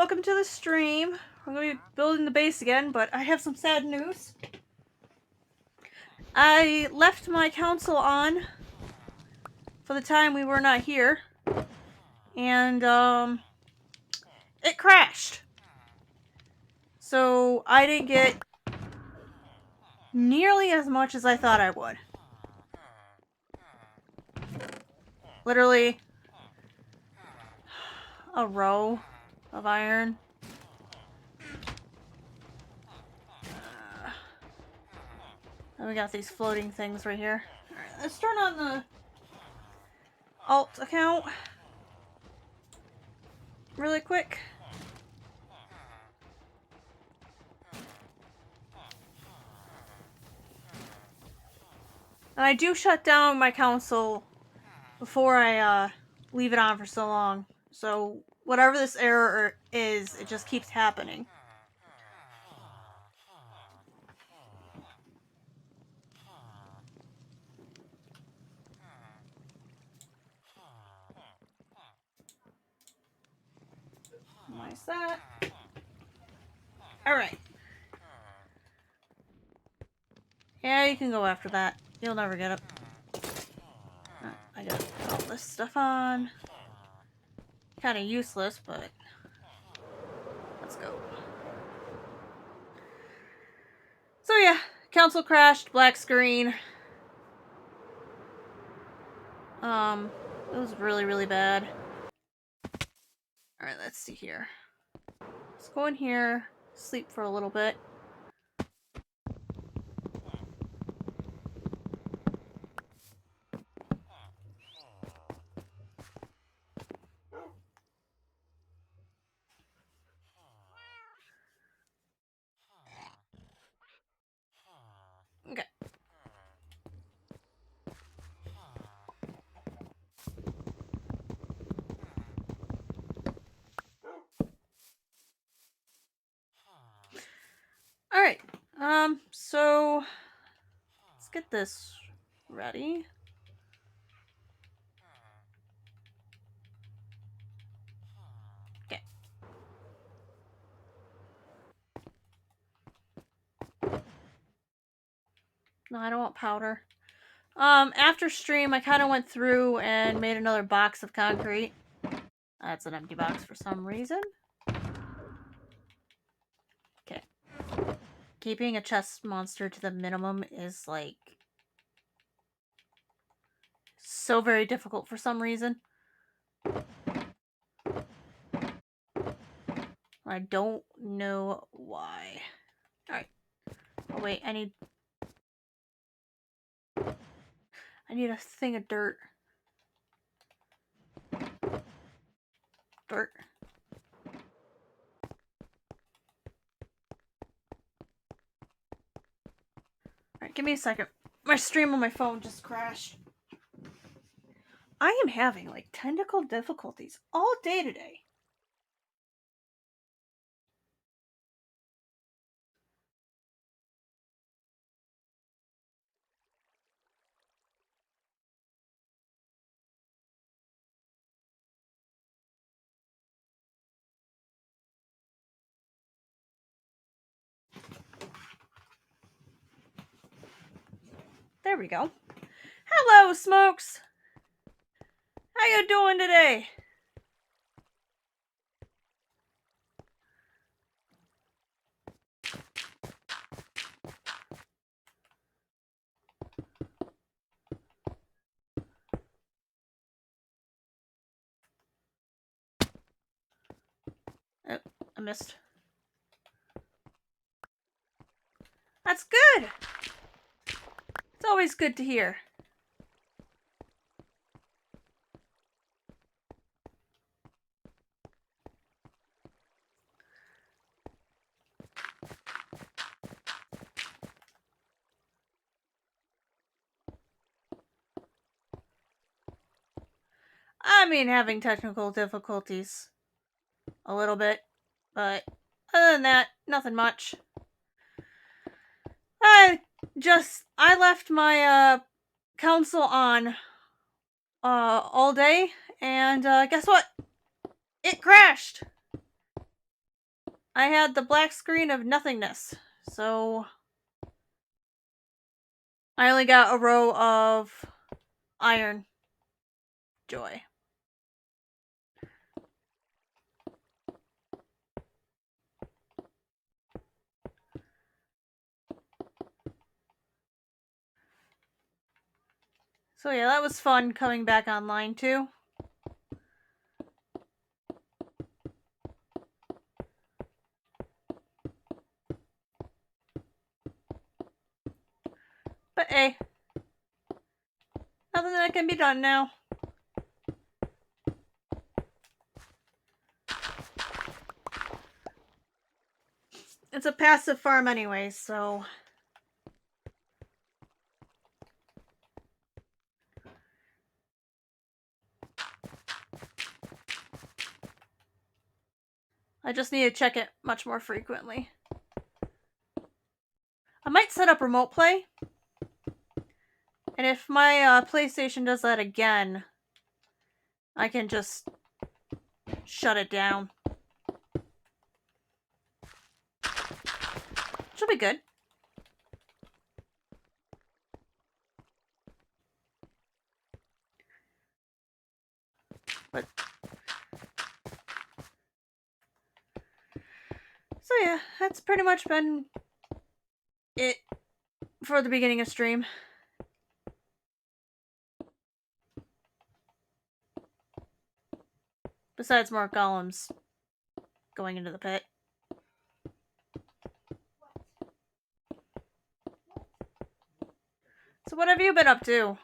welcome to the stream. We're going to be building the base again, but I have some sad news. I left my console on for the time we were not here, and it crashed. So I didn't get nearly as much as I thought I would. Literally a row of iron. And we got these floating things right here. Alright, let's turn on the alt account really quick. And I do shut down my console before I leave it on for so long. So whatever this error is, it just keeps happening. Nice that. Alright. Yeah, you can go after that. You'll never get it. I gotta put all this stuff on. Kinda useless, but let's go. So yeah, console crashed, black screen. It was really, really bad. Alright, let's see here. Let's go in here, sleep for a little bit. Okay. Alright, so let's get this ready. Okay. No, I don't want powder. After stream, I kind of went through and made another box of concrete. That's an empty box for some reason. Okay. Keeping a chest monster to the minimum is, like, so very difficult for some reason. I don't know why. Alright. Oh, wait, I need a thing of dirt. Dirt. Alright, give me a second. My stream on my phone just crashed. I am having, like, technical difficulties all day today. There we go. Hello, Smokes! How you doing today? Oh, I missed. That's good! It's always good to hear. I mean, having technical difficulties. A little bit. But other than that, nothing much. I left my, console on, all day, and, guess what? It crashed! I had the black screen of nothingness. So I only got a row of iron. Joy. So yeah, that was fun coming back online too. But hey, nothing that can be done now. It's a passive farm anyway, so... I just need to check it much more frequently. I might set up remote play. And if my PlayStation does that again, I can just shut it down. She'll be good. But so yeah, that's pretty much been it for the beginning of stream. Besides more golems going into the pit. So what have you been up to?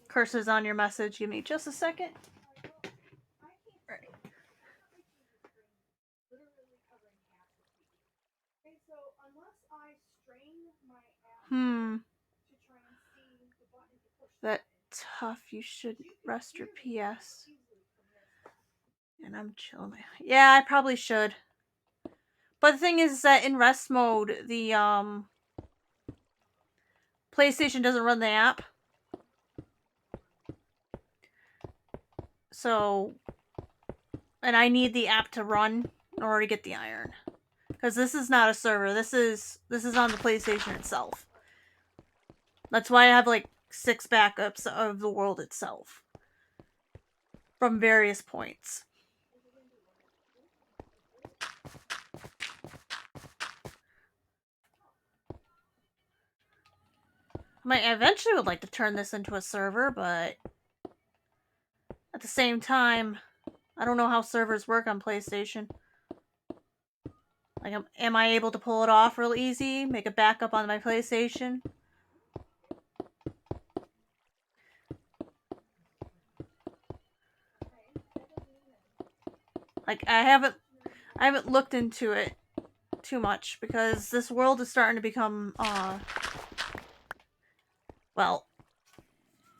Curses on your message. Give me just a second. Right. That tough. You should rest your PS. And I'm chilling. Yeah, I probably should. But the thing is that in rest mode, the PlayStation doesn't run the app. So, and I need the app to run in order to get the iron. Because this is not a server. This is on the PlayStation itself. That's why I have like 6 backups of the world itself. From various points. I eventually would like to turn this into a server, but at the same time, I don't know how servers work on PlayStation. Like, am I able to pull it off real easy? Make a backup on my PlayStation? Like, I haven't looked into it too much because this world is starting to become, well,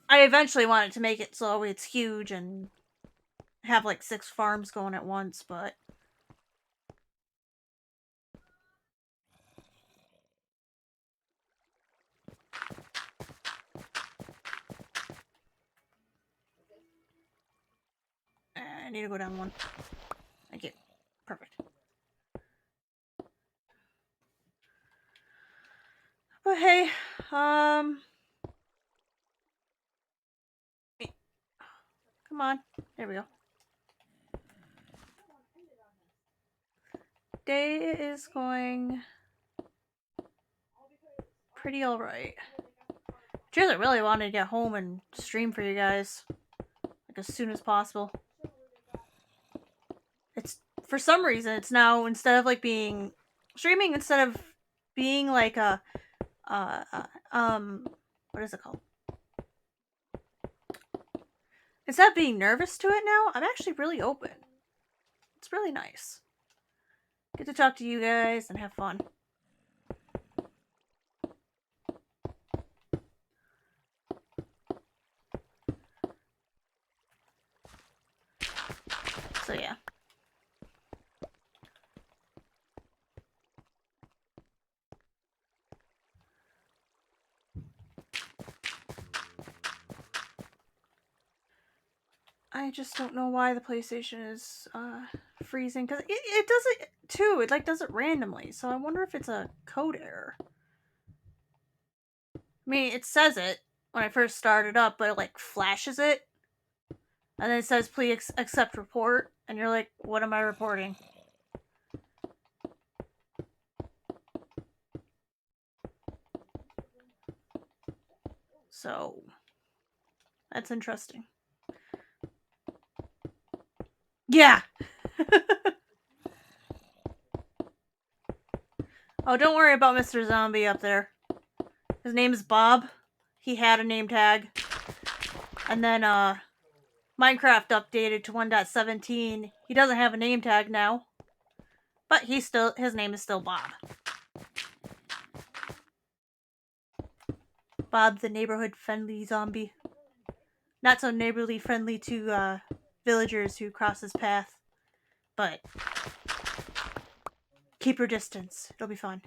I eventually wanted to make it so it's huge and have like 6 farms going at once, but I need to go down one. Thank you. Perfect. But hey, come on. There we go. Day is going pretty alright. Just really wanted to get home and stream for you guys. Like as soon as possible. It's for some reason it's now instead of like being streaming instead of being like a what is it called? instead of being nervous to it now, I'm actually really open. It's really nice. Get to talk to you guys and have fun. So yeah. I just don't know why the PlayStation is freezing, because it does it too. It like does it randomly. So I wonder if it's a code error. I mean, it says it when I first started up, but it like flashes it, and then it says please accept report, and you're like, what am I reporting? So that's interesting. Yeah. Oh, don't worry about Mr. Zombie up there. His name is Bob. He had a name tag. And then Minecraft updated to 1.17. He doesn't have a name tag now. But his name is still Bob. Bob the neighborhood friendly zombie. Not so neighborly friendly to villagers who cross his path. But keep your distance. It'll be fun.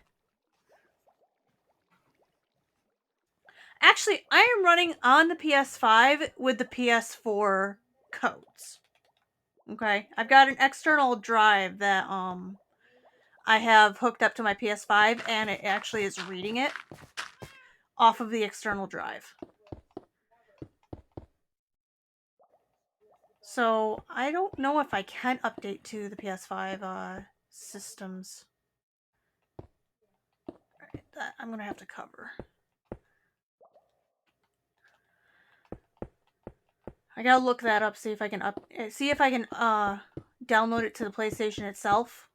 Actually, I am running on the PS5 with the PS4 codes. Okay? I've got an external drive that I have hooked up to my PS5, and it actually is reading it off of the external drive. So I don't know if I can update to the PS5 systems. Alright, that I'm gonna have to cover. I gotta look that up, see if I can download it to the PlayStation itself.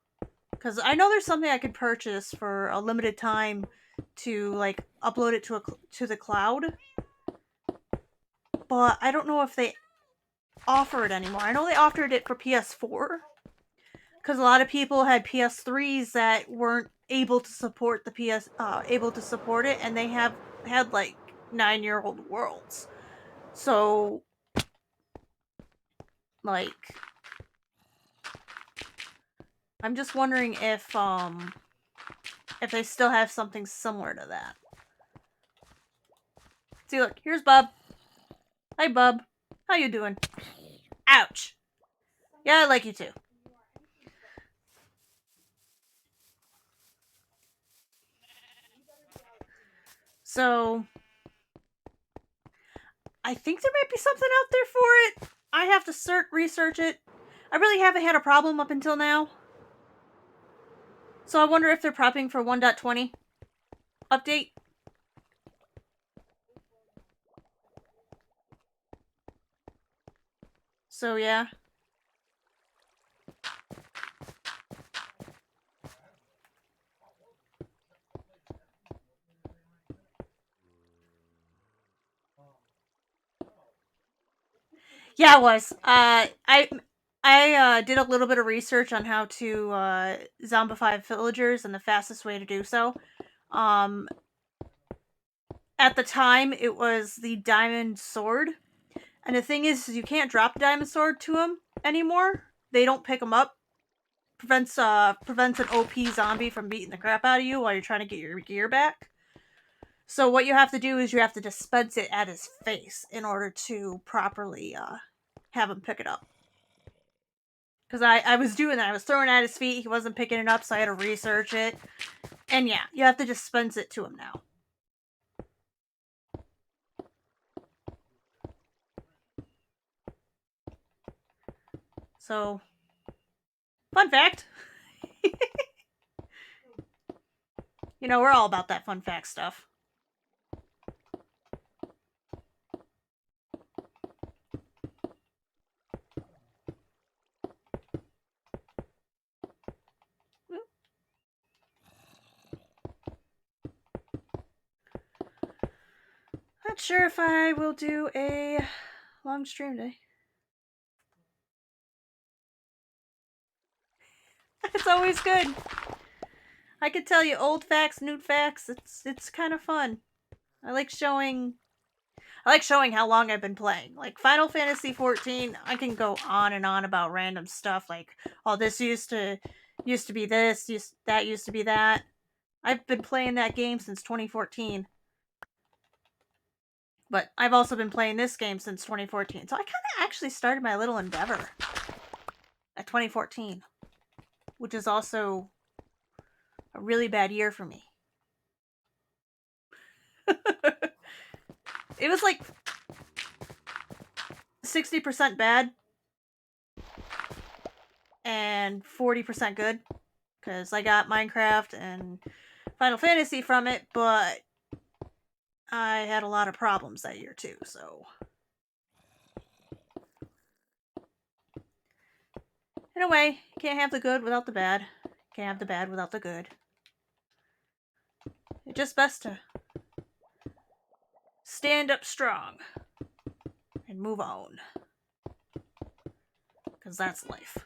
Because I know there's something I could purchase for a limited time to like upload it to the cloud. But I don't know if they offer it anymore. I know they offered it for PS4. Because a lot of people had PS3s that weren't able to support it, and they had like 9-year-old worlds. So, like, I'm just wondering if they still have something similar to that. See, look, here's Bub. Hi, Bub. How you doing? Ouch. Yeah, I like you too. So, I think there might be something out there for it. I have to research it. I really haven't had a problem up until now. So I wonder if they're prepping for 1.20 update. So yeah. Yeah, it was. I did a little bit of research on how to zombify villagers and the fastest way to do so. Um, at the time, it was the diamond sword, and the thing is, you can't drop a diamond sword to them anymore. They don't pick them up. Prevents an OP zombie from beating the crap out of you while you're trying to get your gear back. So what you have to do is you have to dispense it at his face in order to properly have him pick it up. Because I was doing that. I was throwing it at his feet. He wasn't picking it up, so I had to research it. And yeah, you have to dispense it to him now. So, fun fact. You know, we're all about that fun fact stuff. Not sure if I will do a long stream today. It's always good. I could tell you old facts, new facts. It's kind of fun. I like showing how long I've been playing. Like Final Fantasy 14, I can go on and on about random stuff like, oh, this used to be this, that used to be that. I've been playing that game since 2014. But I've also been playing this game since 2014. So I kind of actually started my little endeavor at 2014, which is also a really bad year for me. It was like 60% bad and 40% good because I got Minecraft and Final Fantasy from it, but I had a lot of problems that year too, so. In a way, can't have the good without the bad. Can't have the bad without the good. It's just best to stand up strong and move on. Because that's life.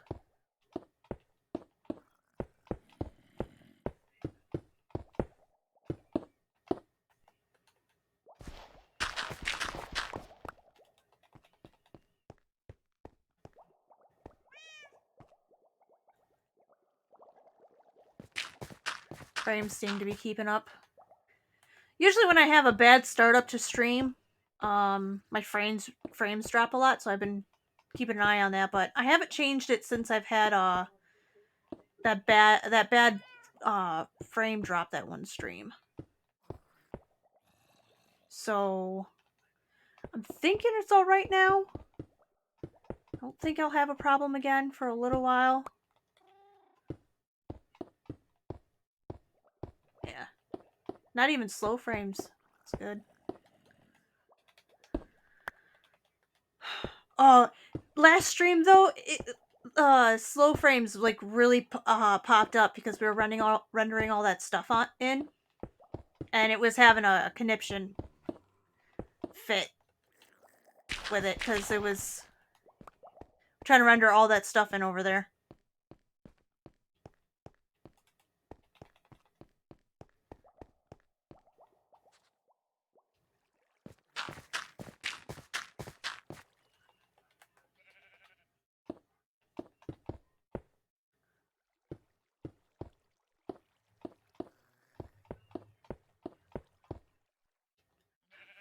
Frames seem to be keeping up. Usually when I have a bad startup to stream, my frames drop a lot, so I've been keeping an eye on that, but I haven't changed it since I've had that bad frame drop that one stream. So I'm thinking it's all right now. I don't think I'll have a problem again for a little while. Yeah. Not even slow frames. That's good. Last stream though, slow frames like really popped up because we were rendering all that stuff in, and it was having a conniption fit with it because it was trying to render all that stuff in over there.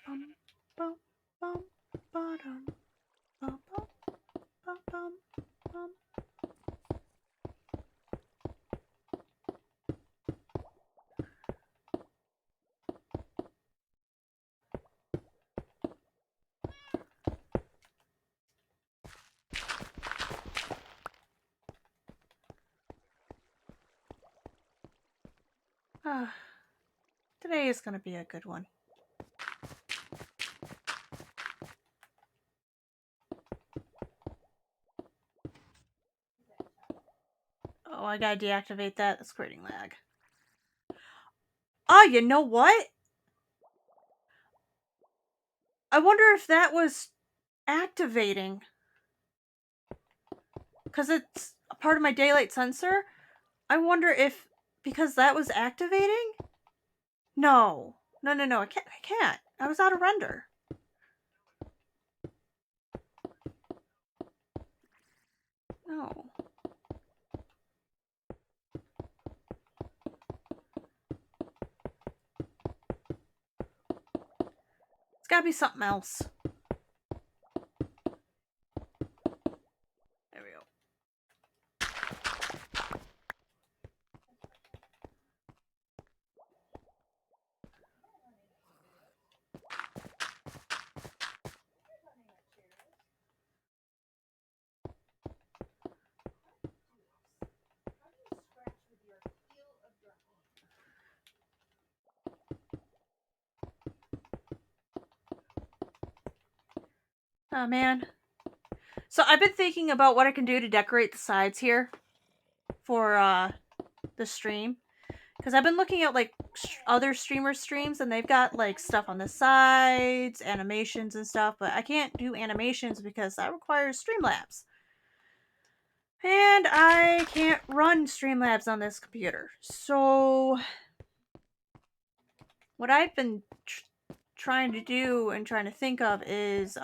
Bum, bum, bum, bum, bum, bum, bum, bum. Today is gonna be a good one. Oh, I gotta deactivate that. That's creating lag. Oh, you know what? I wonder if that was activating. Because it's a part of my daylight sensor. I wonder if because that was activating? No. No. I can't. I was out of render. No. It's gotta be something else. There we go. Oh, man. So I've been thinking about what I can do to decorate the sides here for the stream. Because I've been looking at like other streamers' streams and they've got like stuff on the sides, animations and stuff, but I can't do animations because that requires Streamlabs. And I can't run Streamlabs on this computer. So what I've been trying to do and trying to think of is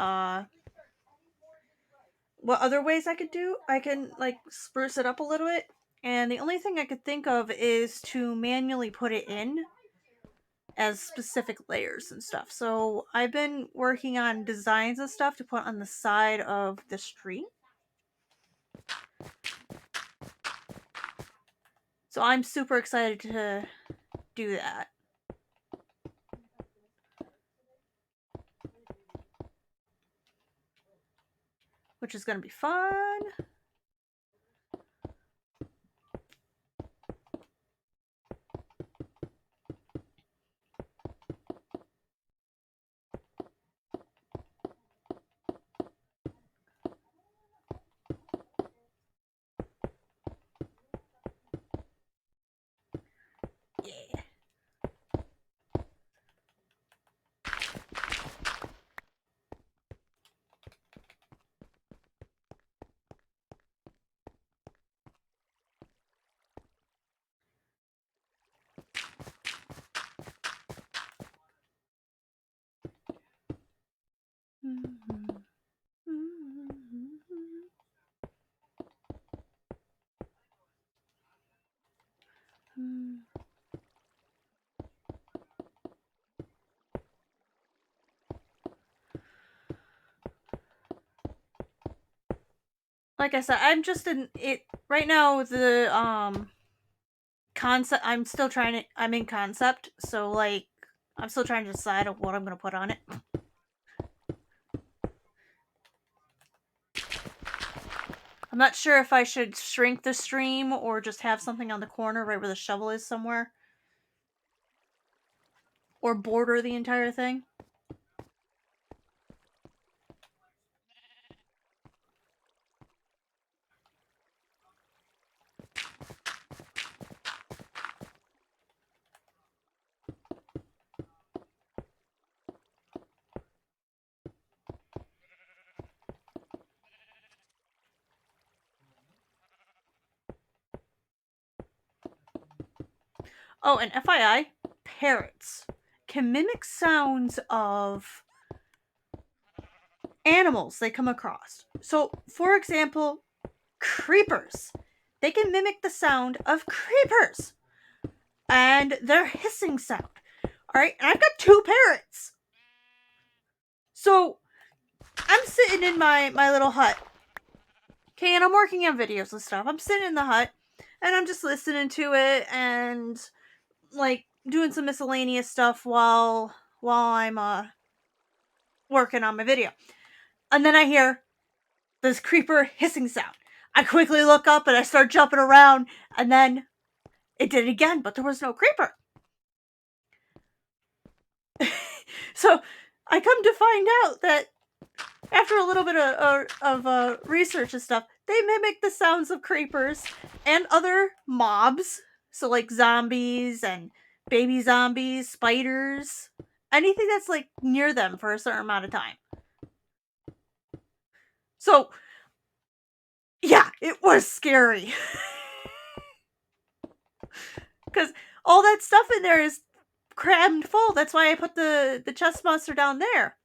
what other ways I could do. I can like spruce it up a little bit. And the only thing I could think of is to manually put it in as specific layers and stuff. So I've been working on designs and stuff to put on the side of the street. So I'm super excited to do that. Which is going to be fun. Yeah. Like I said, I'm just in it right now. The concept. I'm in concept, so like I'm still trying to decide on what I'm gonna put on it. I'm not sure if I should shrink the stream or just have something on the corner right where the shovel is somewhere. Or border the entire thing. Oh, and FYI, parrots can mimic sounds of animals they come across. So, for example, creepers. They can mimic the sound of creepers and their hissing sound. Alright, and I've got 2 parrots. So, I'm sitting in my little hut. Okay, and I'm working on videos and stuff. I'm sitting in the hut and I'm just listening to it and like doing some miscellaneous stuff while I'm working on my video. And then I hear this creeper hissing sound. I quickly look up and I start jumping around, and then it did it again, but there was no creeper. So I come to find out that after a little bit of research and stuff, they mimic the sounds of creepers and other mobs. So like zombies and baby zombies, spiders, anything that's like near them for a certain amount of time. So yeah, it was scary. Because all that stuff in there is crammed full. That's why I put the chest monster down there.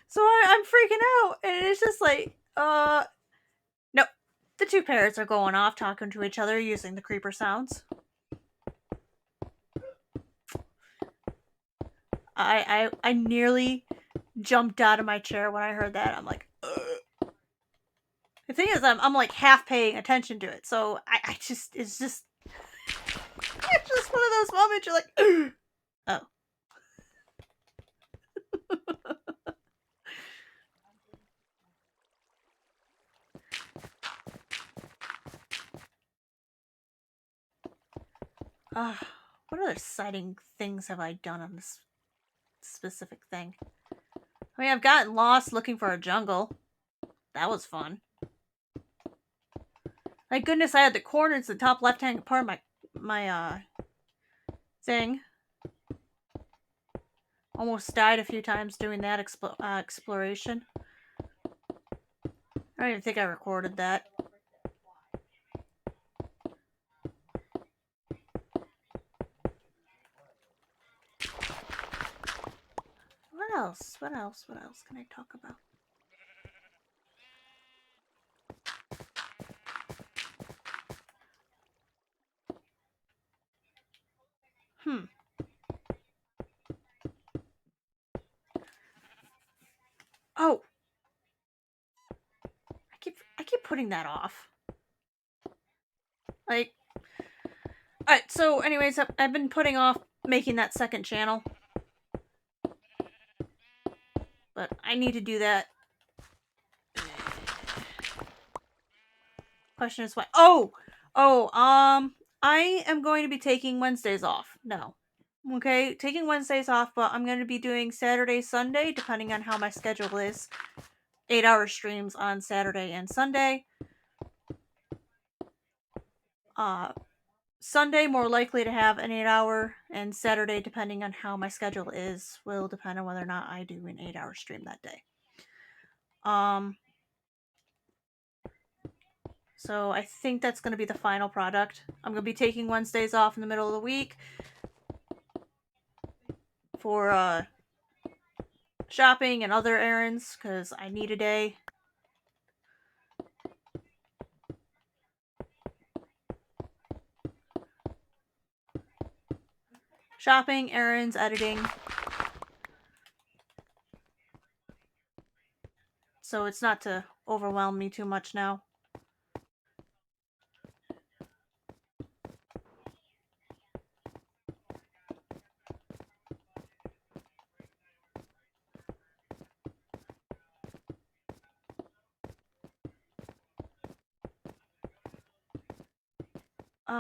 So I'm freaking out, and it's just like, no. The 2 parrots are going off, talking to each other, using the creeper sounds. I nearly jumped out of my chair when I heard that. I'm like, ugh. The thing is, I'm like half paying attention to it, so it's just it's just one of those moments you're like, ugh. Oh. What other exciting things have I done on this specific thing? I mean, I've gotten lost looking for a jungle. That was fun. Thank goodness I had the coordinates in the top left-hand part of my thing. Almost died a few times doing that exploration. I don't even think I recorded that. What else? What else? What else can I talk about? Oh, I keep putting that off. Like, alright. So, anyways, I've been putting off making that second channel, but I need to do that. Question is why? I am going to be taking Wednesdays off. No. Okay, taking Wednesdays off, but I'm going to be doing Saturday, Sunday, depending on how my schedule is. 8-hour streams on Saturday and Sunday. Sunday, more likely to have an 8-hour, and Saturday, depending on how my schedule is, will depend on whether or not I do an 8-hour stream that day. So I think that's going to be the final product. I'm going to be taking Wednesdays off in the middle of the week for shopping and other errands, because I need a day. Shopping, errands, editing. So it's not to overwhelm me too much now.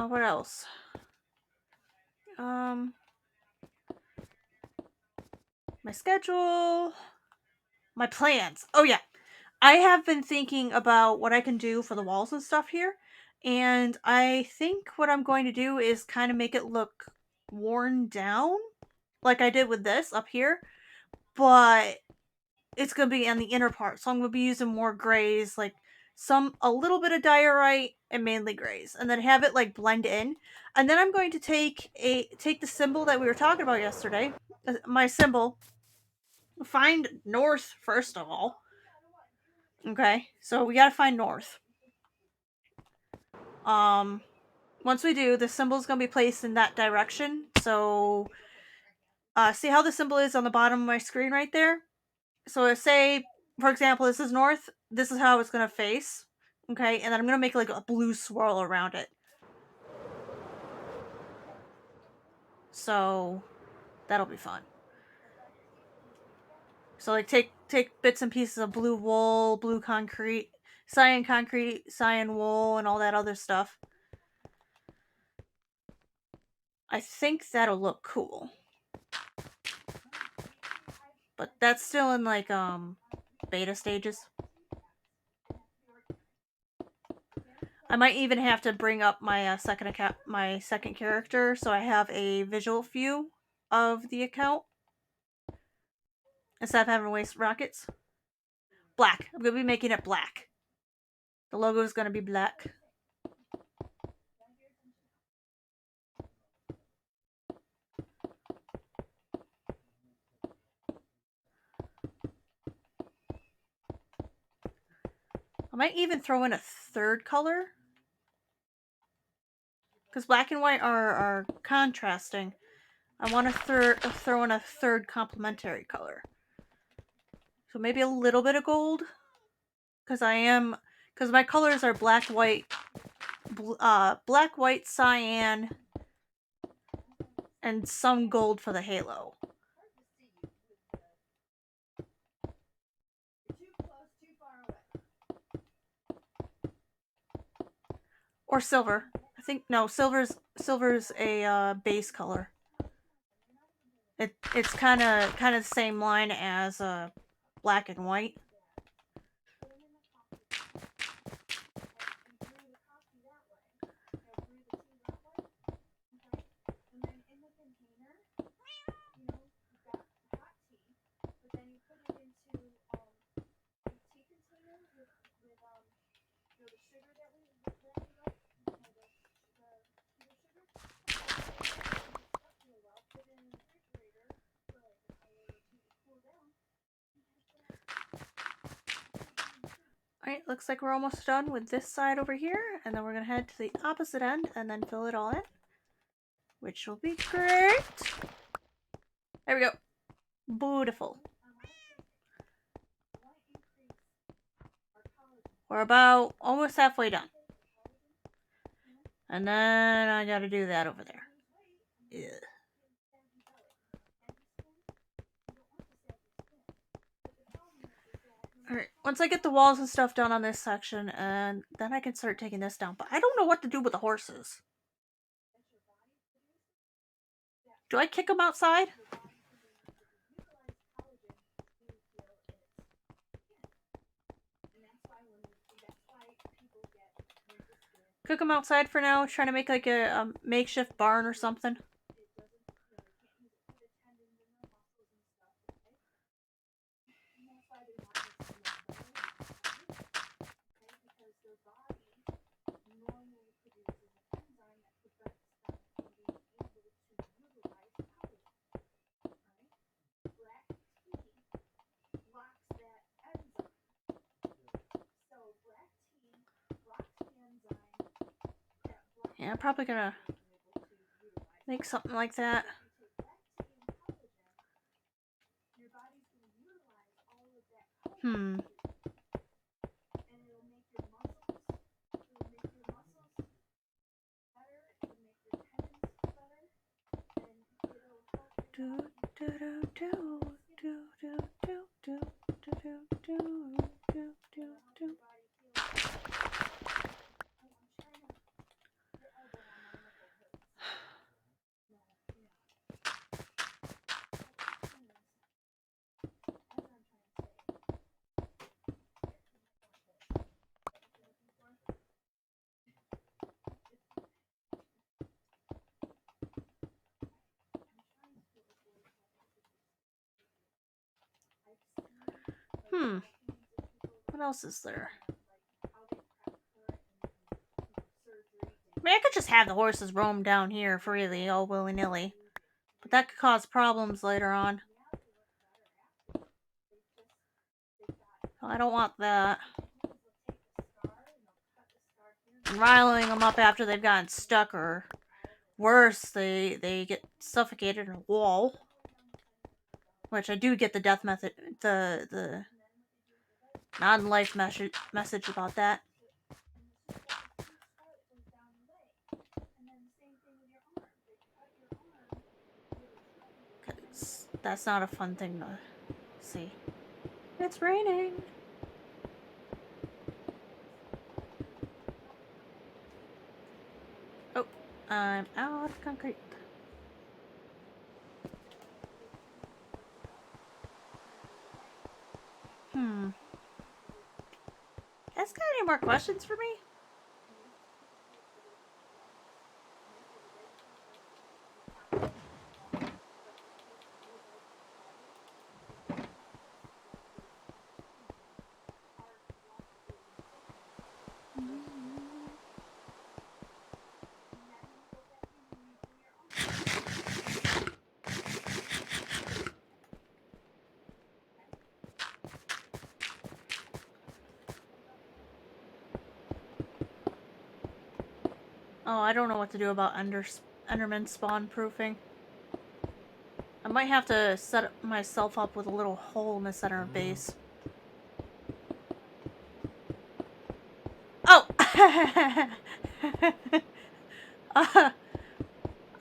What else? My schedule, my plans. Oh yeah, I have been thinking about what I can do for the walls and stuff here, and I think what I'm going to do is kind of make it look worn down, like I did with this up here, but it's going to be on the inner part, so I'm going to be using more grays, like a little bit of diorite and mainly grays, and then have it like blend in. And then I'm going to take the symbol that we were talking about yesterday, my symbol, find north first of all. Okay, so we gotta find north. Once we do, the symbol's gonna be placed in that direction. So, see how the symbol is on the bottom of my screen right there? So, say, for example, this is north. This is how it's gonna face. Okay, and then I'm gonna make like a blue swirl around it. So, that'll be fun. So, like, take bits and pieces of blue wool, blue concrete, cyan wool, and all that other stuff. I think that'll look cool. But that's still in like beta stages. I might even have to bring up my second character, so I have a visual view of the account instead of having to waste rockets. Black. I'm gonna be making it black. The logo is gonna be black. I might even throw in a third color, because black and white are contrasting. I want to throw in a third complementary color. So maybe a little bit of gold, because my colors are black, white, cyan, and some gold for the halo. Or silver. I think no, silver's a base color. It's kind of the same line as black and white. Alright, looks like we're almost done with this side over here, and then we're gonna head to the opposite end and then fill it all in, which will be great. There we go. Beautiful. We're about almost halfway done. And then I gotta do that over there. Ugh. Alright, once I get the walls and stuff done on this section, and then I can start taking this down. But I don't know what to do with the horses. Do I kick them outside? Cook them outside for now, trying to make like a makeshift barn or something. Yeah, I'm probably gonna make something like that. Hmm. Hmm. What else is there? I mean, I could just have the horses roam down here freely, all willy-nilly. But that could cause problems later on. I don't want that. And riling them up after they've gotten stuck, or worse, they get suffocated in a wall. Which I do get the death method, the non-life message about that. Cause that's not a fun thing to see. It's raining. Oh, I'm out of concrete. Guys, got any more questions for me? Oh, I don't know what to do about Enderman spawn proofing. I might have to set myself up with a little hole in the center of base. Oh!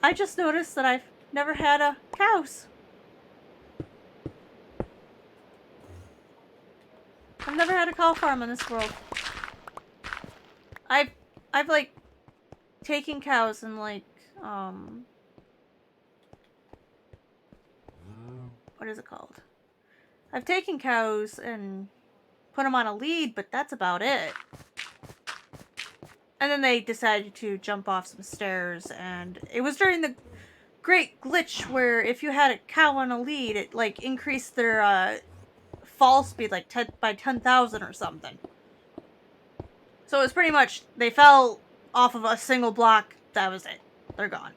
I just noticed that I've never had a cows. I've never had a cow farm in this world. I've like taken cows and like what is it called? I've taken cows and put them on a lead, but that's about it. And then they decided to jump off some stairs, and it was during the great glitch where if you had a cow on a lead, it like increased their fall speed like 10 by 10,000 or something. So it was pretty much they fell off of a single block. That was it. They're gone.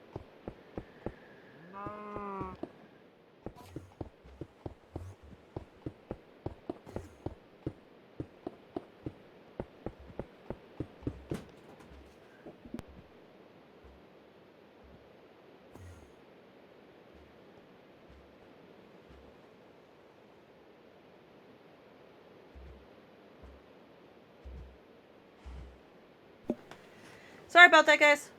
Sorry about that, guys.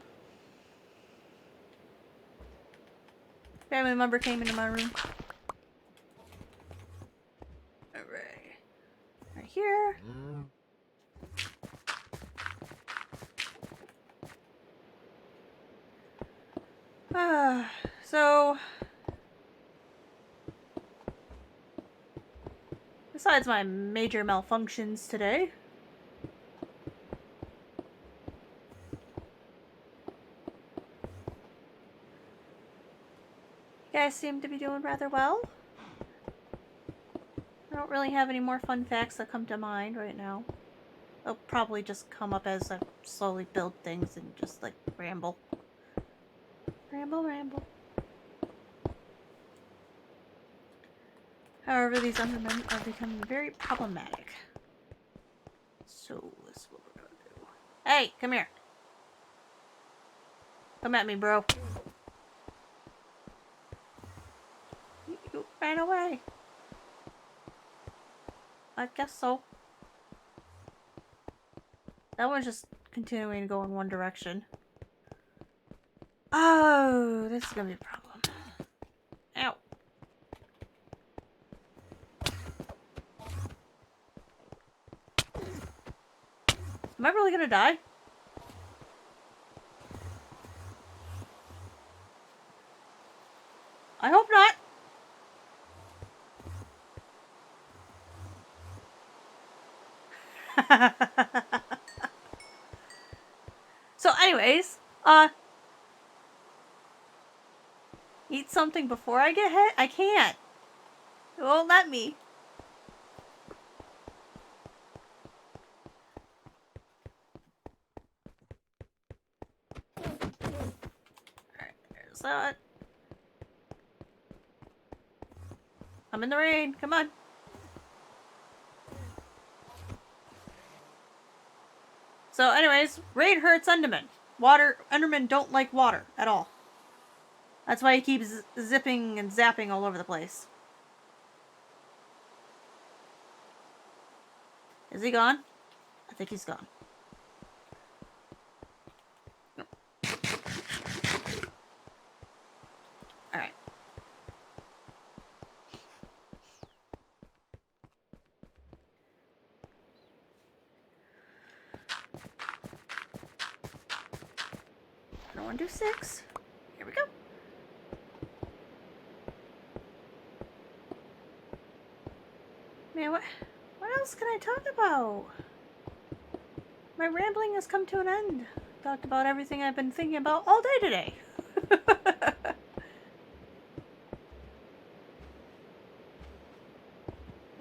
Family member came into my room. Alright. Right here. So... Besides my major malfunctions today... You guys seem to be doing rather well. I don't really have any more fun facts that come to mind right now. They'll probably just come up as I slowly build things and just, like, ramble. Ramble. However, these Undermen are becoming very problematic. So, this is what we're gonna do. Hey, come here. Come at me, bro. You ran away. I guess so. That one's just continuing to go in one direction. Oh, this is gonna be a problem. Ow. Am I really gonna die? I hope not. So anyways, eat something before I get hit? I can't. It won't let me. Alright, there's that. I'm in the rain. Come on. So anyways, rain hurts Endermen. Endermen don't like water at all. That's why he keeps zipping and zapping all over the place. Is he gone? I think he's gone. Alright. I don't want to do 6. Here we go. Man, what else can I talk about? My rambling has come to an end. Talked about everything I've been thinking about all day today.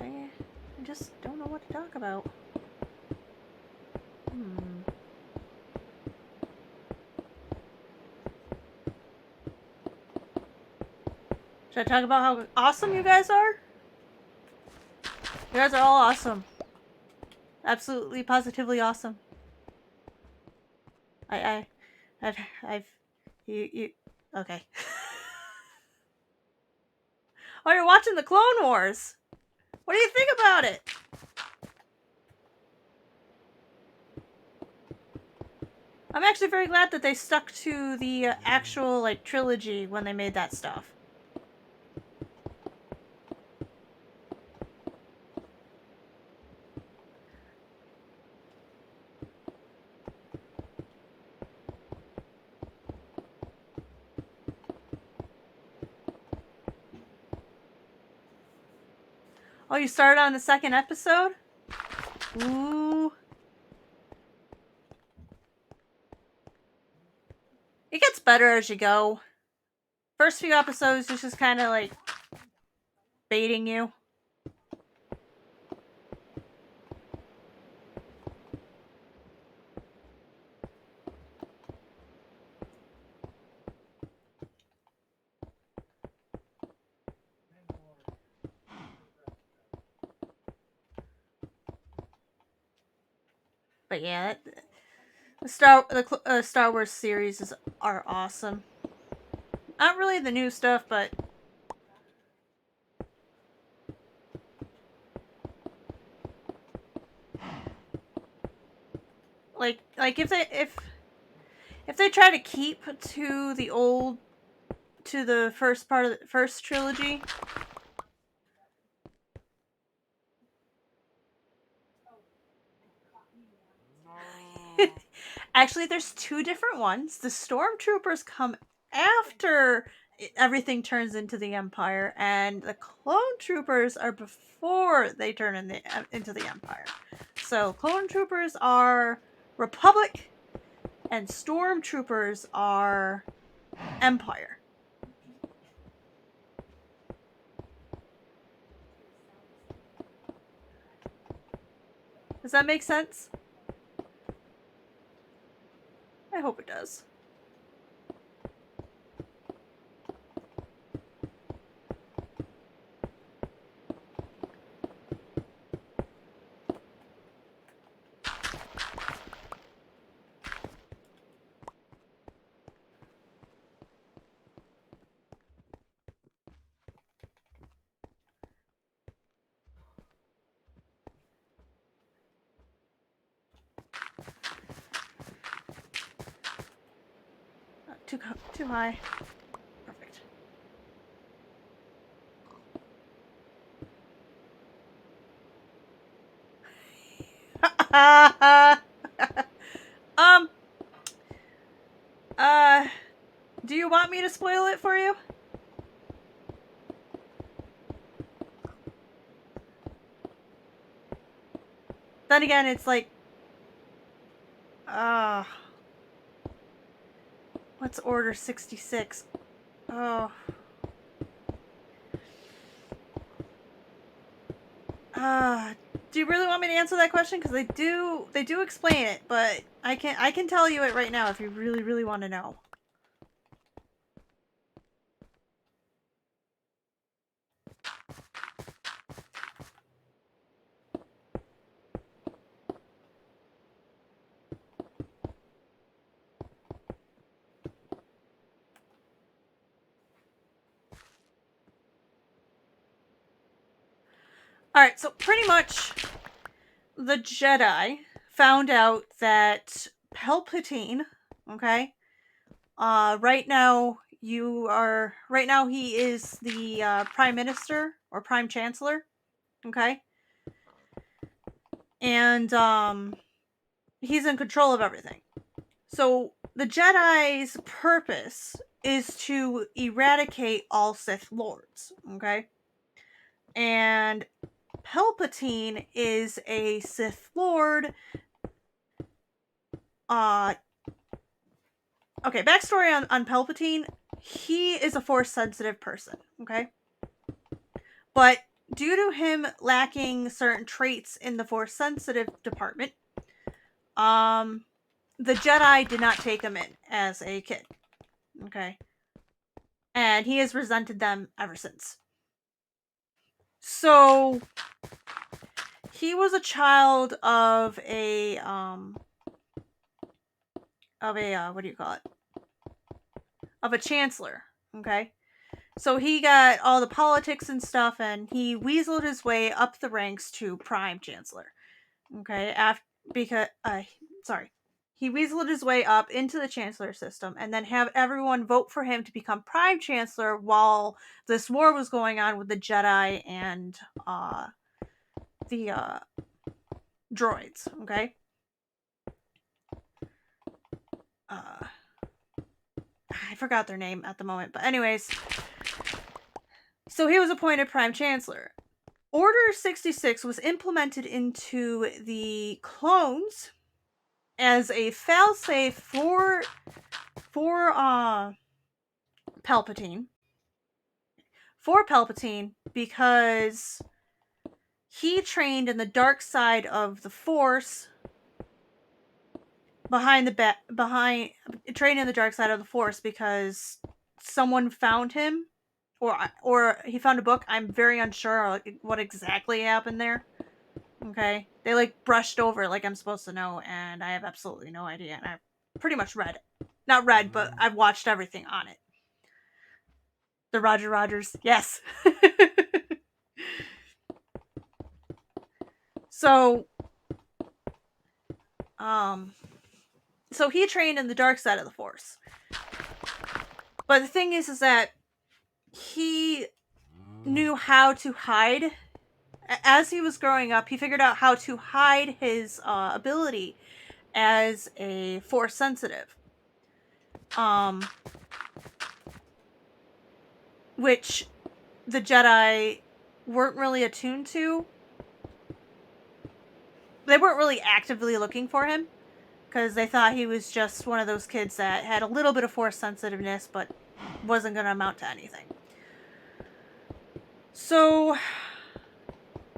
I just don't know what to talk about. Should I talk about how awesome you guys are? You guys are all awesome. Absolutely, positively awesome. You, okay. Oh, you're watching the Clone Wars. What do you think about it? I'm actually very glad that they stuck to the actual, like, trilogy when they made that stuff. Oh, you started on the second episode? Ooh. It gets better as you go. First few episodes is just kind of like baiting you. But yeah, the Star Wars series are awesome. Not really the new stuff, but like if if they try to keep to the first part of the first trilogy, actually, there's two different ones. The stormtroopers come after everything turns into the Empire, and the clone troopers are before they turn into the Empire. So, clone troopers are Republic, and stormtroopers are Empire. Does that make sense? I hope it does. Too high. Perfect. um. Do you want me to spoil it for you? Then again, it's like, what's Order 66? Oh. Do you really want me to answer that question? Because they do explain it, but I can tell you it right now if you really, really want to know. Alright, so pretty much the Jedi found out that Palpatine, okay, right now he is the Prime Minister or Prime Chancellor, okay? And he's in control of everything. So the Jedi's purpose is to eradicate all Sith Lords, okay? And Palpatine is a Sith Lord. Okay, backstory on Palpatine. He is a Force-sensitive person, okay? But due to him lacking certain traits in the Force-sensitive department, the Jedi did not take him in as a kid, okay? And he has resented them ever since. So he was a child of a what do you call it? Of a chancellor, okay? So he got all the politics and stuff, and he weaseled his way up the ranks to Prime Chancellor. Okay, he weaseled his way up into the Chancellor system, and then have everyone vote for him to become Prime Chancellor while this war was going on with the Jedi and the droids. Okay. I forgot their name at the moment, but anyways, so he was appointed Prime Chancellor. Order 66 was implemented into the clones as a failsafe for Palpatine. For Palpatine, because he trained in the dark side of the Force trained in the dark side of the Force because someone found him, or he found a book. I'm very unsure what exactly happened there. Okay, they like brushed over like I'm supposed to know, and I have absolutely no idea. And I've pretty much read it, not read, but I've watched everything on it. The Roger Rogers, yes. So, So he trained in the dark side of the Force. But the thing is that he knew how to hide. As he was growing up, he figured out how to hide his ability as a Force sensitive. Which the Jedi weren't really attuned to. They weren't really actively looking for him, because they thought he was just one of those kids that had a little bit of Force sensitiveness, but wasn't going to amount to anything. So,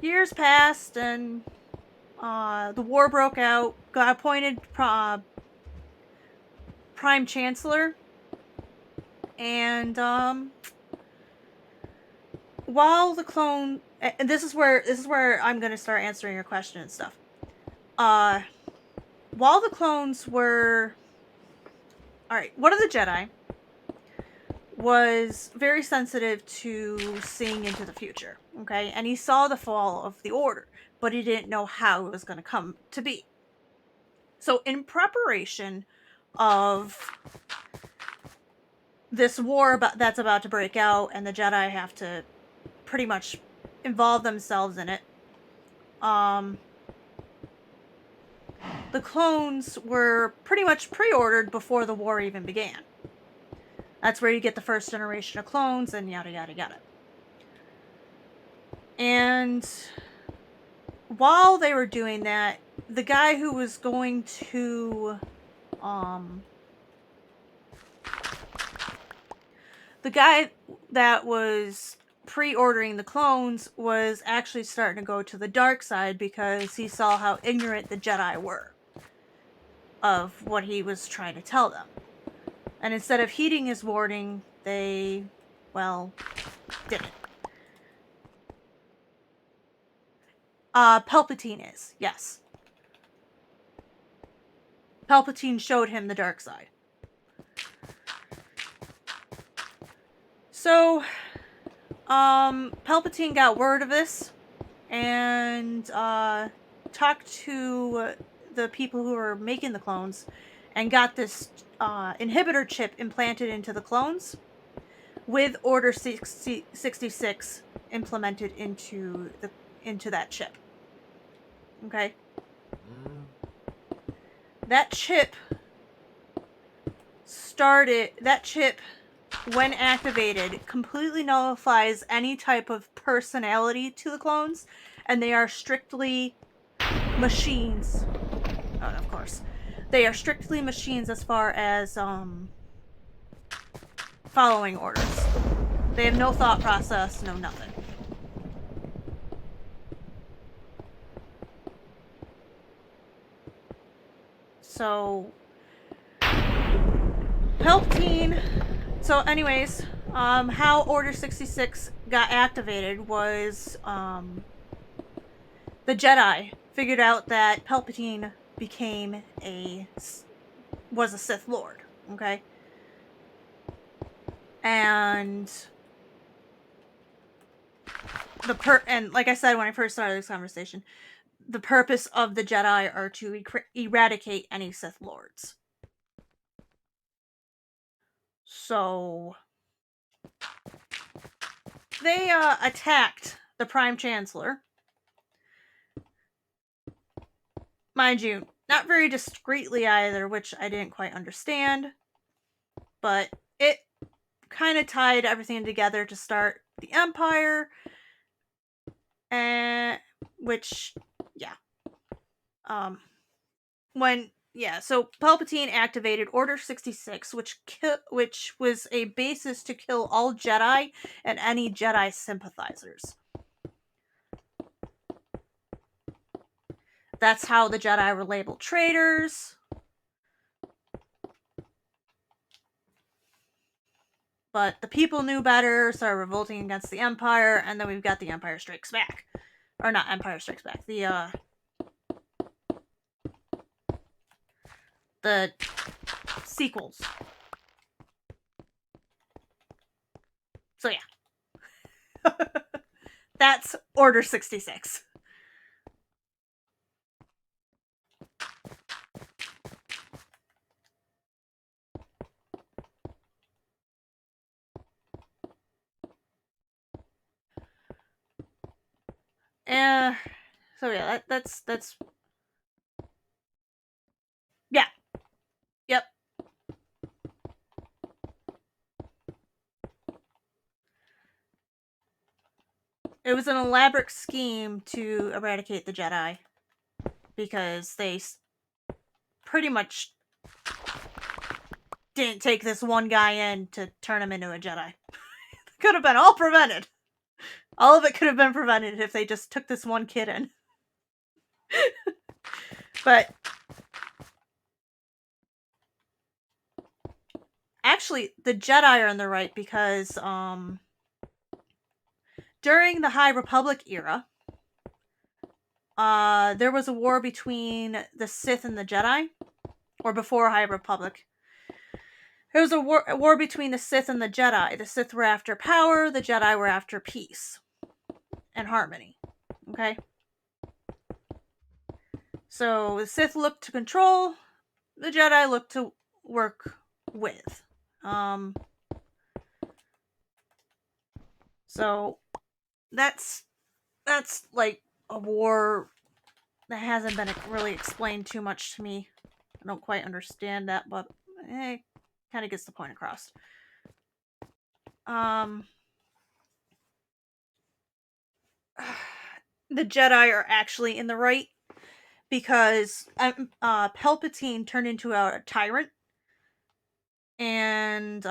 years passed, and the war broke out, got appointed Prime Chancellor, and while the clone, and this is where I'm going to start answering your question and stuff. While the clones were... Alright, one of the Jedi was very sensitive to seeing into the future, okay? And he saw the fall of the Order, but he didn't know how it was going to come to be. So in preparation of this war that's about to break out, and the Jedi have to pretty much involve themselves in it, the clones were pretty much pre-ordered before the war even began. That's where you get the first generation of clones and yada yada yada. And while they were doing that, the guy who was going to the guy that was pre-ordering the clones was actually starting to go to the dark side, because he saw how ignorant the Jedi were of what he was trying to tell them. And instead of heeding his warning, they, well, didn't. Palpatine is, yes. Palpatine showed him the dark side. So, Palpatine got word of this and talked to the people who were making the clones and got this inhibitor chip implanted into the clones with Order 66 implemented into that chip. Okay? That chip, when activated, completely nullifies any type of personality to the clones, and they are strictly machines. Oh, of course. They are strictly machines as far as following orders. They have no thought process, no nothing. So, Palpatine. So, anyways, how Order 66 got activated was the Jedi figured out that Palpatine was a Sith Lord, okay? And and like I said when I first started this conversation, the purpose of the Jedi are to eradicate any Sith Lords. So they attacked the Prime Chancellor. Mind you, not very discreetly either, which I didn't quite understand. But it kind of tied everything together to start the Empire. And which, yeah. So Palpatine activated Order 66, which was a basis to kill all Jedi and any Jedi sympathizers. That's how the Jedi were labeled traitors. But the people knew better, started revolting against the Empire, and then we've got the Empire Strikes Back. Or not Empire Strikes Back, the sequels. So yeah. That's Order 66. So yeah, that's yeah, yep. It was an elaborate scheme to eradicate the Jedi because they pretty much didn't take this one guy in to turn him into a Jedi. Could have been all prevented. All of it could have been prevented if they just took this one kid in. But actually, the Jedi are in the right because during the High Republic era, there was a war between the Sith and the Jedi, or before High Republic. There was a war between the Sith and the Jedi. The Sith were after power, the Jedi were after peace and harmony. Okay? So the Sith looked to control, the Jedi looked to work with. So that's like a war that hasn't been really explained too much to me. I don't quite understand that, but kind of gets the point across. The Jedi are actually in the right because Palpatine turned into a tyrant, and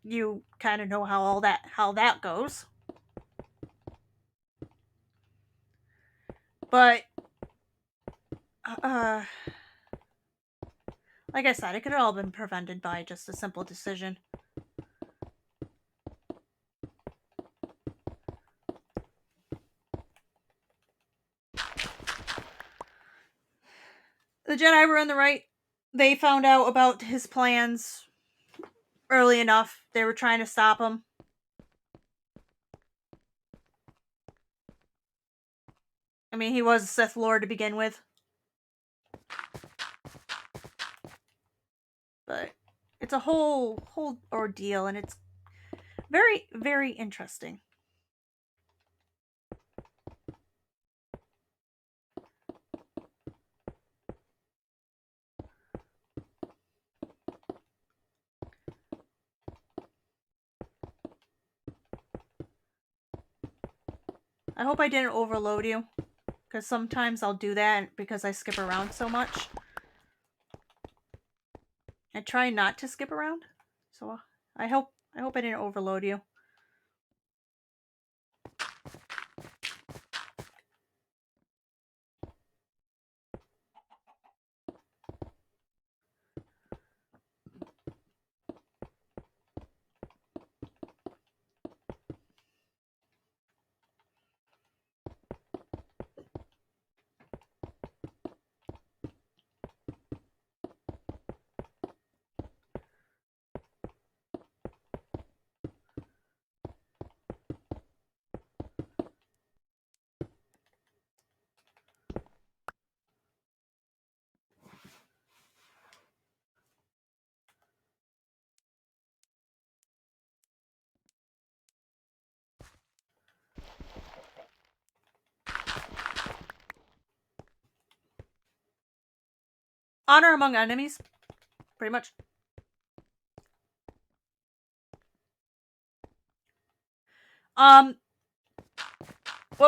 you kind of know how that goes. But like I said, it could have all been prevented by just a simple decision. The Jedi were in the right. They found out about his plans early enough. They were trying to stop him. I mean, he was a Sith Lord to begin with. But it's a whole ordeal, and it's very, very interesting. I hope I didn't overload you, because sometimes I'll do that because I skip around so much. I try not to skip around, so I hope I didn't overload you. Honor among enemies, pretty much. What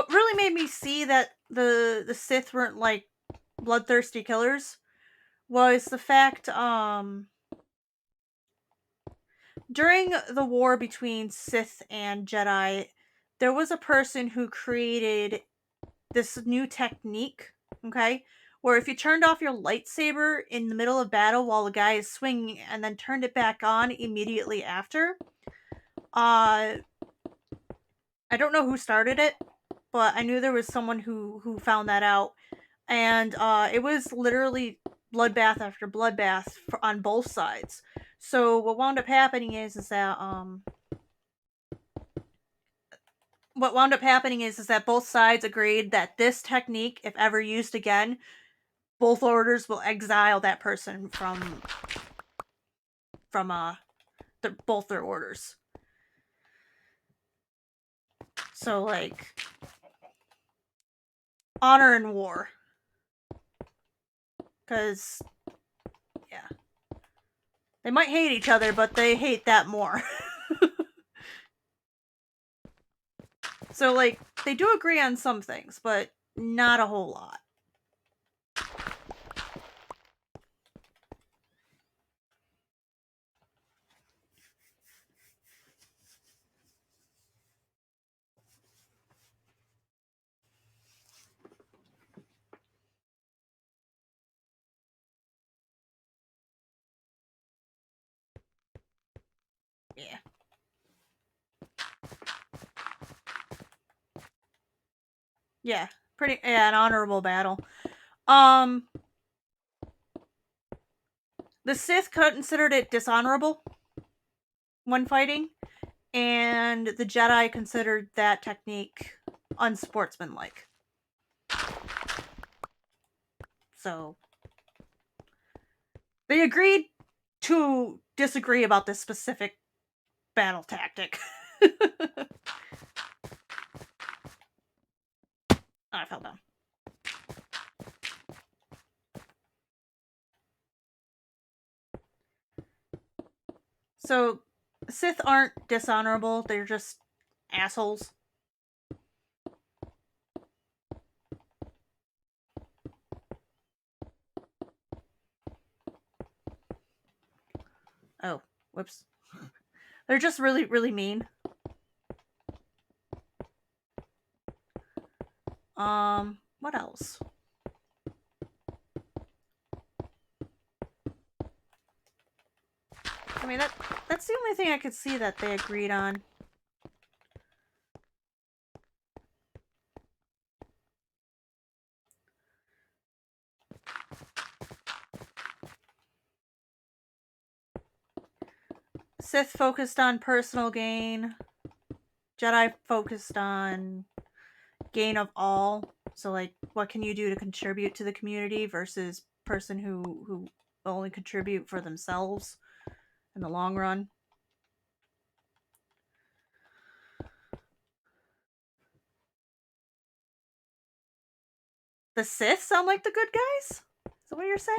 really made me see that the Sith weren't like bloodthirsty killers was the fact during the war between Sith and Jedi, there was a person who created this new technique, okay? Where if you turned off your lightsaber in the middle of battle while the guy is swinging and then turned it back on immediately after, I don't know who started it, but I knew there was someone who found that out, and it was literally bloodbath after bloodbath on both sides. So what wound up happening is that both sides agreed that this technique, if ever used again, both orders will exile that person from both their orders. So, like, honor and war. Because, yeah. They might hate each other, but they hate that more. So, like, they do agree on some things, but not a whole lot. Yeah. Yeah. An honorable battle. The Sith considered it dishonorable when fighting, and the Jedi considered that technique unsportsmanlike. So they agreed to disagree about this specific battle tactic. I fell down. So Sith aren't dishonorable, they're just assholes. Oh, whoops. They're just really, really mean. What else? I mean, that's the only thing I could see that they agreed on. Sith focused on personal gain. Jedi focused on gain of all. So, like, what can you do to contribute to the community versus person who only contribute for themselves in the long run. The Sith sound like the good guys? Is that what you're saying?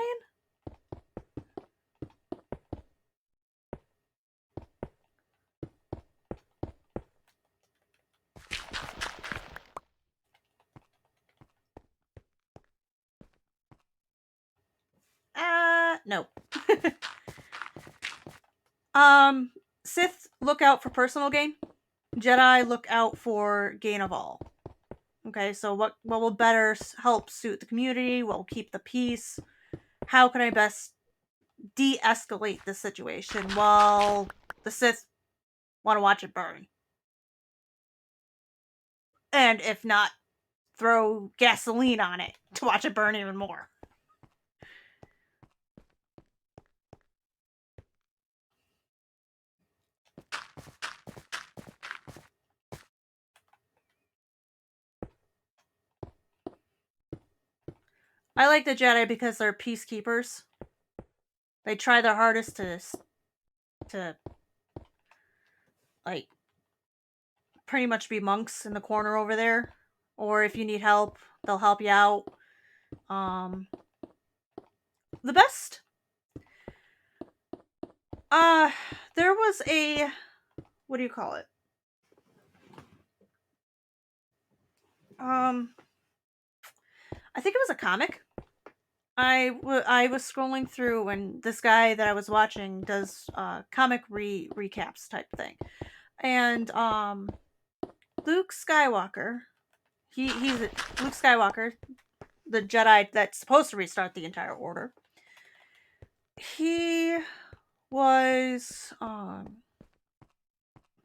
No. Sith look out for personal gain. Jedi look out for gain of all. Okay, so what will better help suit the community? What will keep the peace? How can I best de-escalate the situation while the Sith want to watch it burn? And if not, throw gasoline on it to watch it burn even more. I like the Jedi because they're peacekeepers. They try their hardest to like pretty much be monks in the corner over there. Or if you need help, they'll help you out. The best there was a, what do you call it? I think it was a comic. I was scrolling through when this guy that I was watching does comic recaps type thing. And Luke Skywalker, Luke Skywalker, the Jedi that's supposed to restart the entire order. He was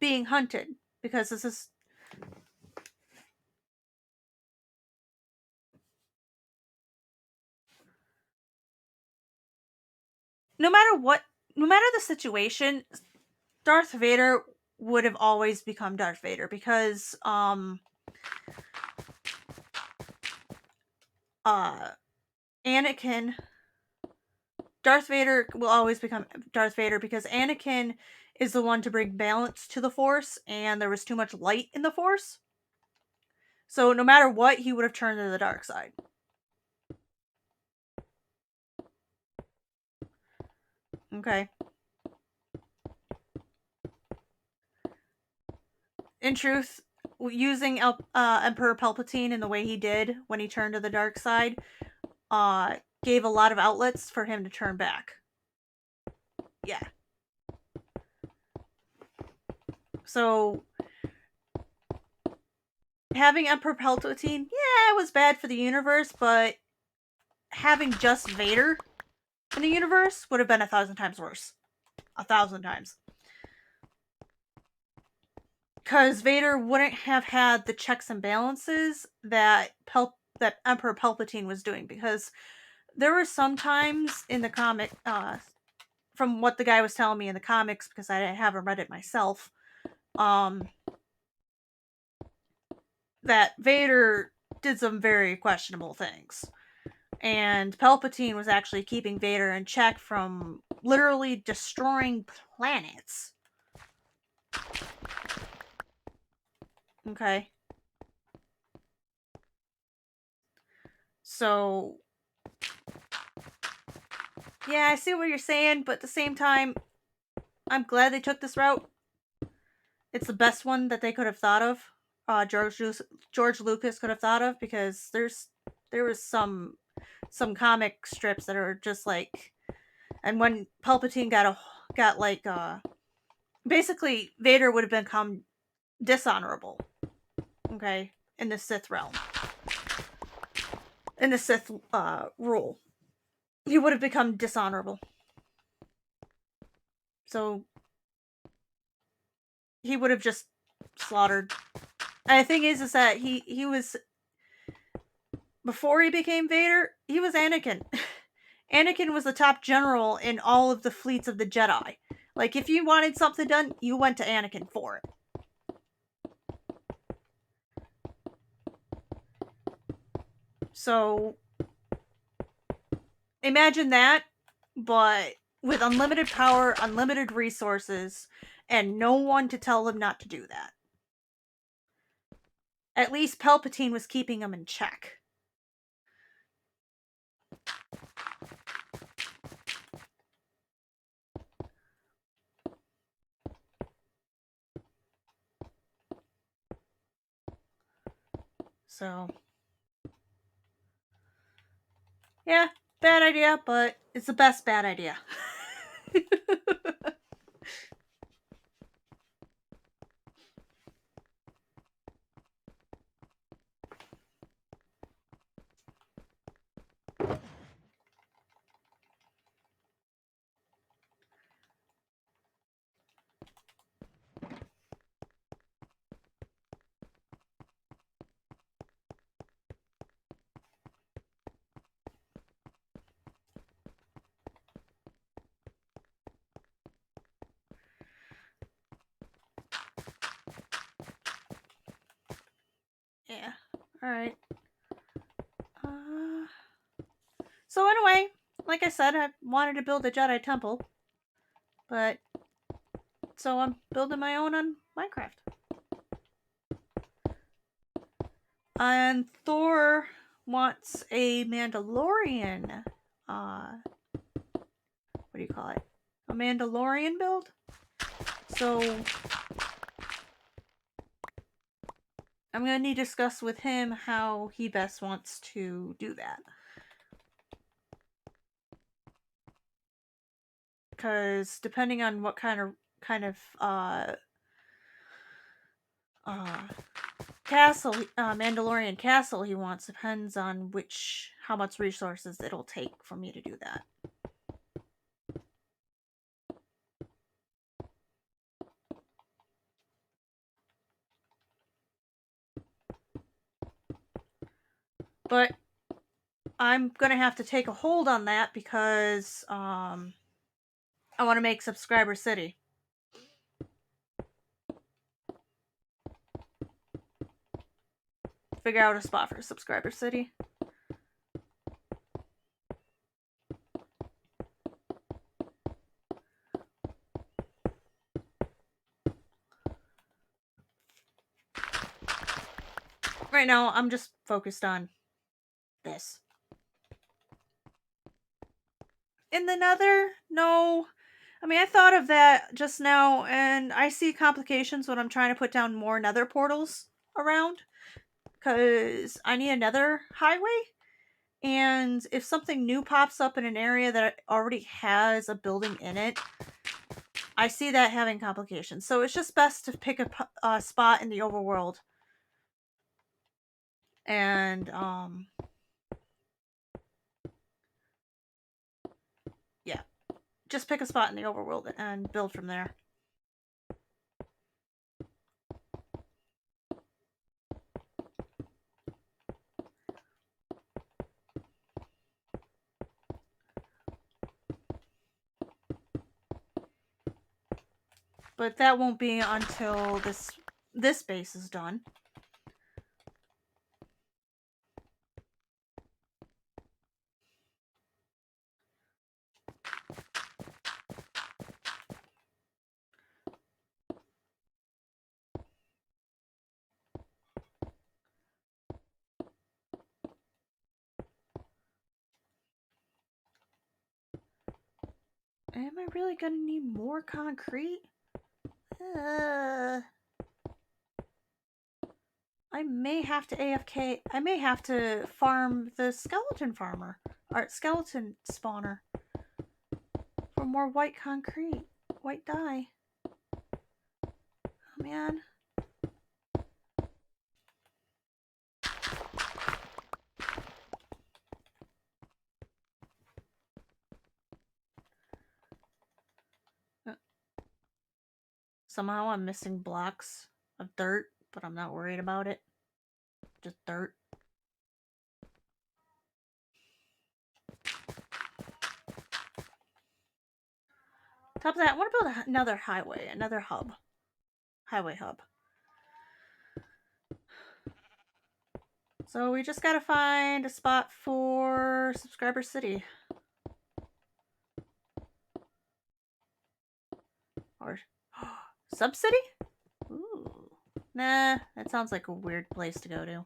being hunted because this is no matter the situation, Darth Vader would have always become Darth Vader because Anakin, Darth Vader will always become Darth Vader because Anakin is the one to bring balance to the Force, and there was too much light in the Force. So no matter what, he would have turned to the dark side. Okay. In truth, using Emperor Palpatine in the way he did when he turned to the dark side gave a lot of outlets for him to turn back. Yeah. So having Emperor Palpatine, yeah, it was bad for the universe, but having just Vader in the universe would have been 1,000 times worse. 1,000 times. Because Vader wouldn't have had the checks and balances that Emperor Palpatine was doing. Because there were some times in the comic, from what the guy was telling me in the comics, because I haven't read it myself, that Vader did some very questionable things. And Palpatine was actually keeping Vader in check from literally destroying planets. Okay. So, yeah, I see what you're saying, but at the same time, I'm glad they took this route. It's the best one that they could have thought of. George Lucas could have thought of, because there was some comic strips that are just like, and when Palpatine got like basically Vader would have become dishonorable. Okay, in the Sith realm, in the Sith rule, he would have become dishonorable. So he would have just slaughtered. And the thing is that he was, before he became Vader, he was Anakin. Anakin was the top general in all of the fleets of the Jedi. Like, if you wanted something done, you went to Anakin for it. So, imagine that, but with unlimited power, unlimited resources, and no one to tell him not to do that. At least Palpatine was keeping him in check. So, yeah, bad idea, but it's the best bad idea. Yeah. Alright. So anyway, like I said, I wanted to build a Jedi temple. But, so I'm building my own on Minecraft. And Thor wants a Mandalorian, what do you call it? A Mandalorian build? So, I'm going to need to discuss with him how he best wants to do that. Because depending on what kind of castle, Mandalorian castle he wants, depends on how much resources it'll take for me to do that. But I'm gonna have to take a hold on that, because I want to make Subscriber City. Figure out a spot for Subscriber City. Right now, I'm just focused on this. In the Nether, no. I mean, I thought of that just now, and I see complications when I'm trying to put down more Nether portals around, because I need a Nether highway. And if something new pops up in an area that already has a building in it, I see that having complications. So it's just best to pick a spot in the overworld. And, yeah. Just pick a spot in the overworld and build from there. But that won't be until this base is done. Am I really gonna need more concrete? I may have to AFK. I may have to farm the skeleton farmer. Or skeleton spawner. For more white concrete. White dye. Oh man. Somehow I'm missing blocks of dirt, but I'm not worried about it. Just dirt. Top of that, I want to build another highway, another hub. Highway hub. So we just gotta find a spot for Subscriber City. Or Sub-City? Ooh. Nah, that sounds like a weird place to go to.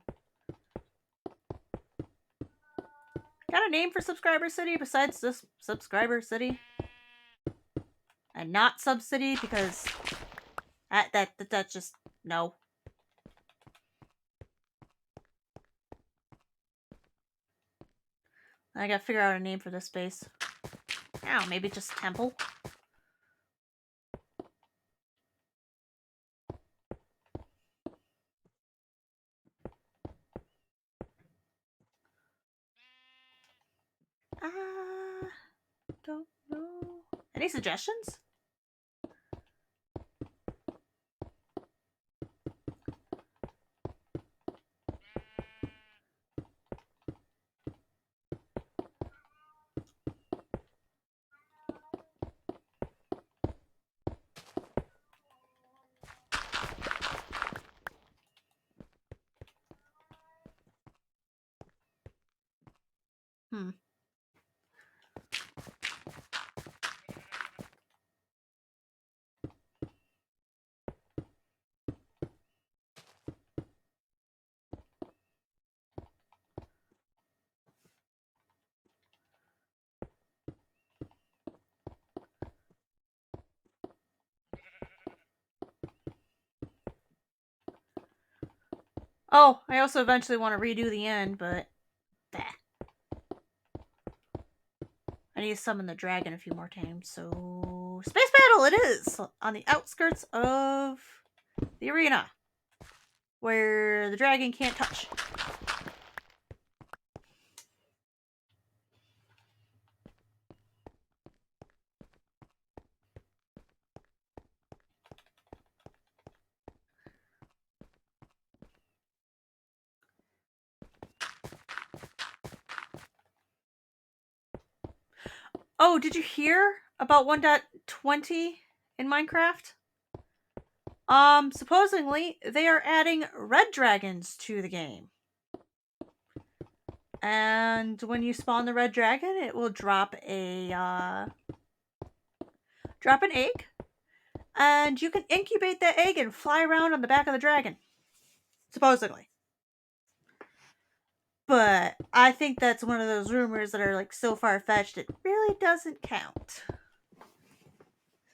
Got a name for Subscriber City besides this Subscriber City? And not Sub-City because that's just no. I gotta figure out a name for this space. Oh, maybe just Temple? Don't know. Any suggestions? Oh, I also eventually want to redo the end, but bah. I need to summon the dragon a few more times, so space battle it is on the outskirts of the arena where the dragon can't touch. Oh, did you hear about 1.20 in Minecraft? Supposedly they are adding red dragons to the game. And when you spawn the red dragon, it will drop an egg, and you can incubate that egg and fly around on the back of the dragon. Supposedly. But I think that's one of those rumors that are like so far-fetched it really doesn't count.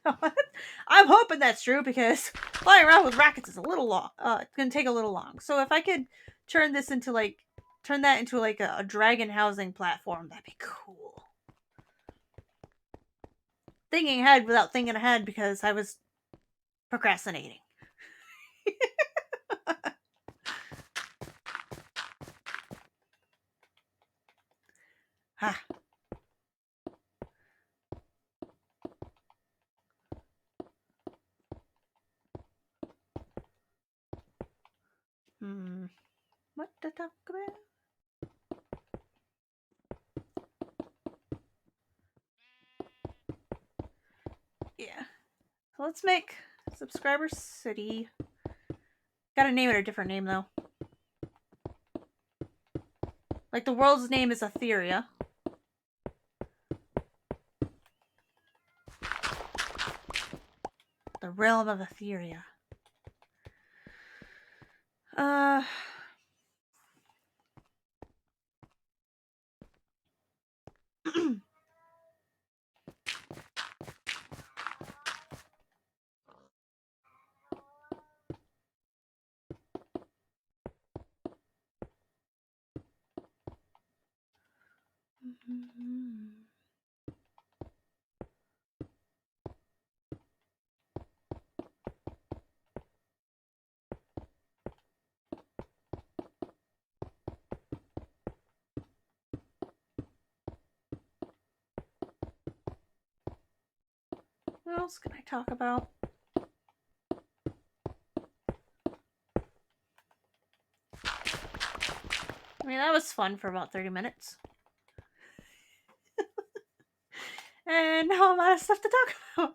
I'm hoping that's true because flying around with rockets is a little long. It's gonna take a little long. So if I could turn that into like a dragon housing platform, that'd be cool. Thinking ahead without thinking ahead because I was procrastinating. Ha. What to talk about? Yeah. So let's make Subscriber City. Gotta name it a different name though. Like the world's name is Atherea. The realm of Atherea. What else can I talk about? I mean, that was fun for about 30 minutes. And now I'm out of stuff to talk about.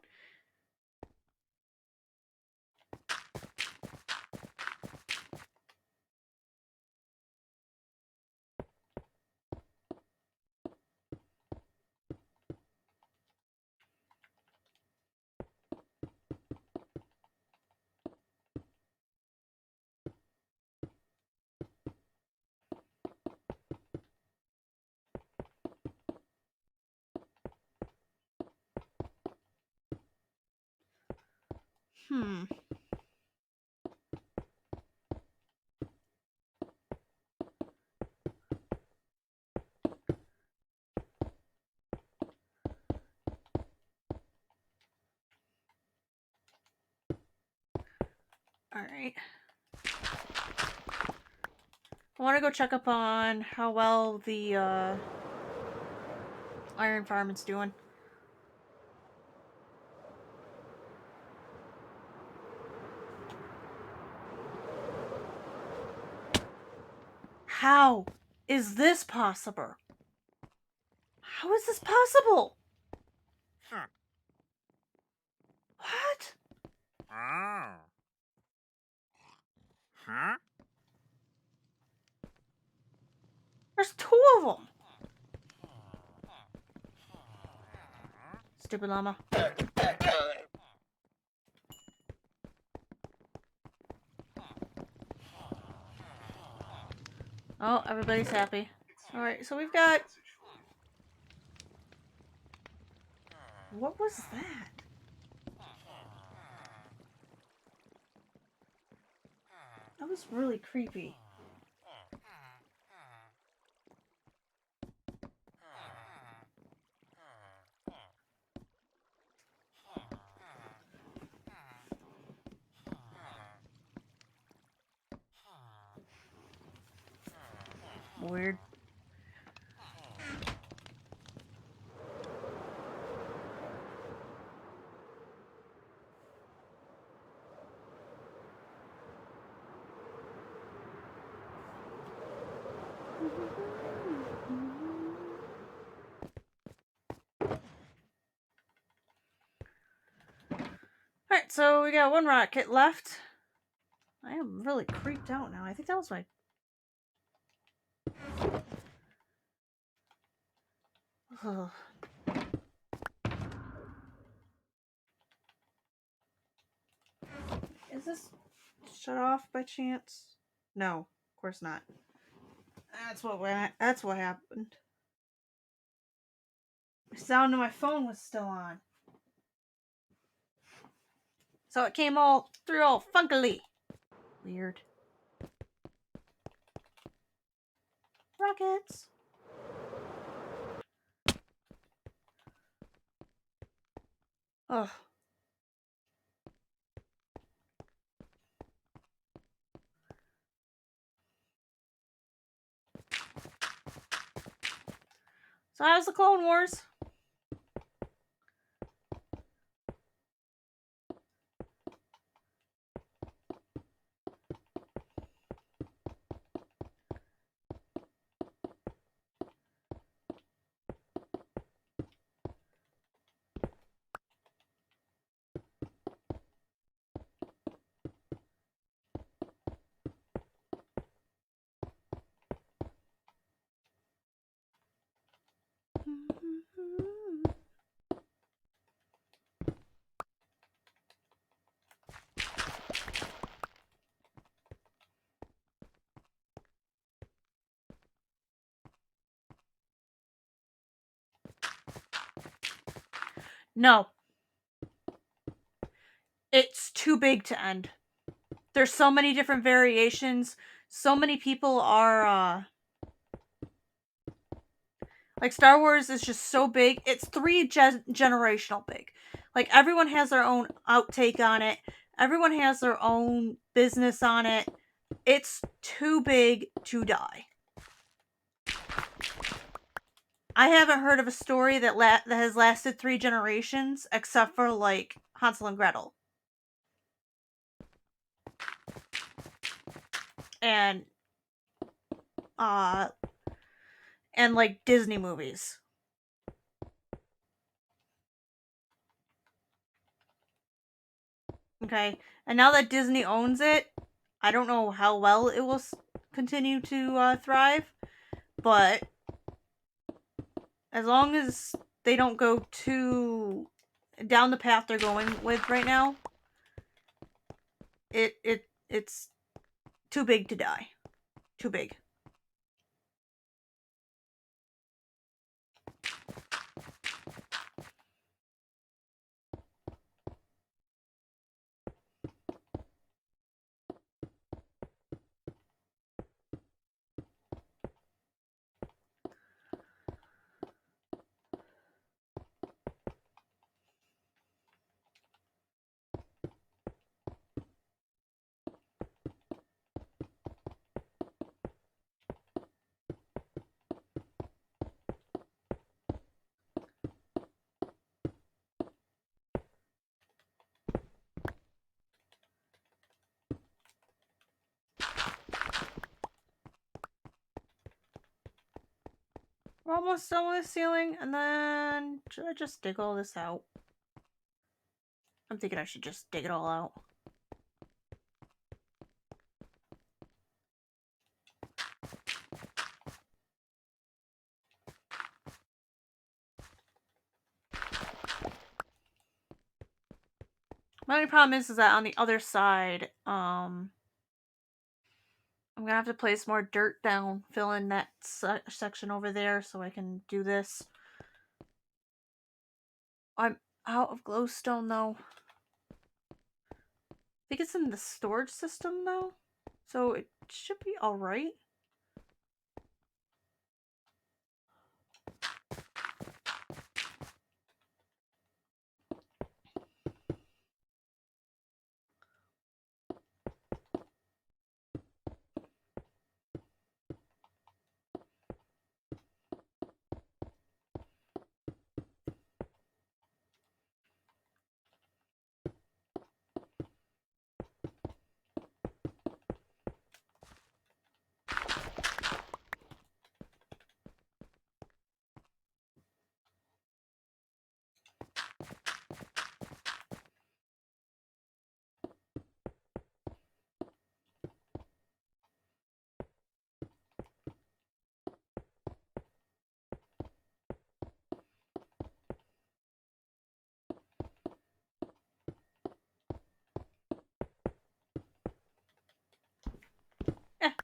Alright. I want to go check up on how well the iron farm is doing. How is this possible? How is this possible? What? Huh? There's two of them. Stupid llama. Oh, everybody's happy. Alright, so we've got... What was that? That was really creepy. Weird. Alright, so we got one rocket left. I am really creeped out now. I think that was my... Ugh. Is this shut off by chance? No, of course not. That's what happened. The sound of my phone was still on. So it came all through all funkily. Weird. Rockets. Ugh. So how's the Clone Wars? No. It's too big to end. There's so many different variations. So many people are like Star Wars is just so big. It's generational big. Like everyone has their own outtake on it. Everyone has their own business on it. It's too big to die. I haven't heard of a story that has lasted 3 generations except for like Hansel and Gretel. And uh and like Disney movies. Okay? And now that Disney owns it, I don't know how well it will continue to thrive, but as long as they don't go too down the path they're going with right now, it's too big to die. Too big. We're almost done with the ceiling, and then should I just dig all this out? I'm thinking I should just dig it all out. My only problem is that on the other side, I'm gonna have to place more dirt down, fill in that section over there so I can do this. I'm out of glowstone though. I think it's in the storage system though, so it should be alright.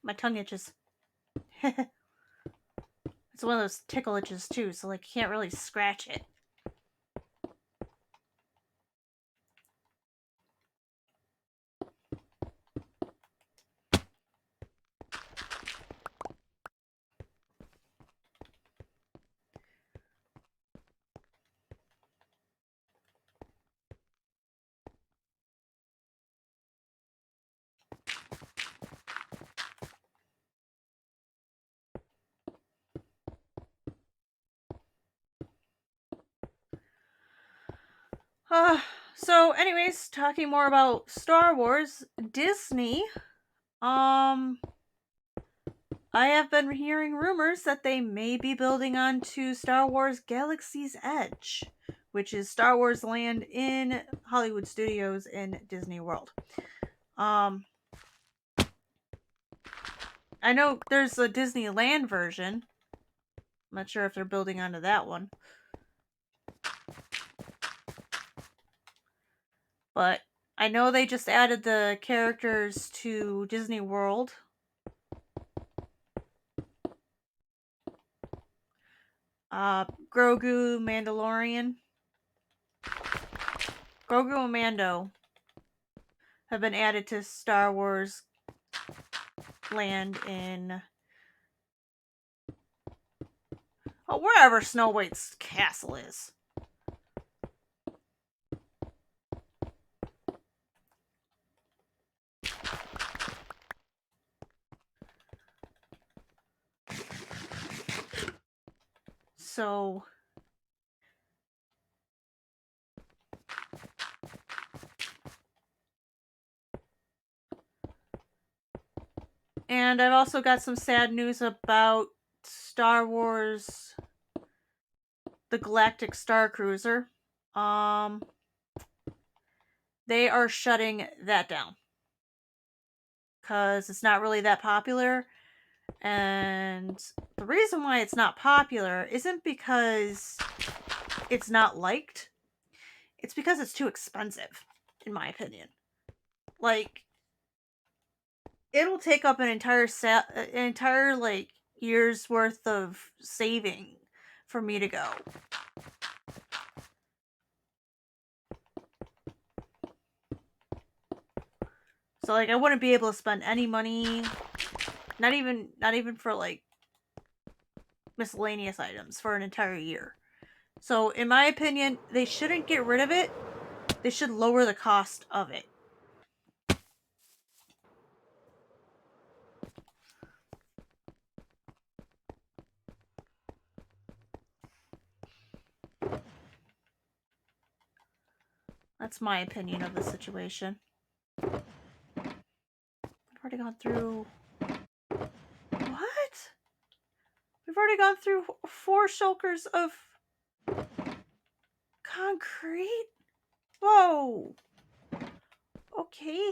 My tongue itches. It's one of those tickle itches too, so like you can't really scratch it. So anyways, talking more about Star Wars, Disney, I have been hearing rumors that they may be building onto Star Wars Galaxy's Edge, which is Star Wars land in Hollywood Studios in Disney World. I know there's a Disneyland version. I'm not sure if they're building onto that one. But I know they just added the characters to Disney World. Grogu, Mandalorian. Grogu and Mando have been added to Star Wars land in wherever Snow White's castle is. So and I've also got some sad news about Star Wars the Galactic Star Cruiser. They are shutting that down because it's not really that popular. And the reason why it's not popular isn't because it's not liked. It's because it's too expensive, in my opinion. Like, it'll take up an entire like year's worth of saving for me to go. So like I wouldn't be able to spend any money, not even for like miscellaneous items for an entire year. So in my opinion, they shouldn't get rid of it. They should lower the cost of it. That's my opinion of the situation. I've already gone through... What? We've already gone through 4 shulkers of concrete? Whoa. Okay.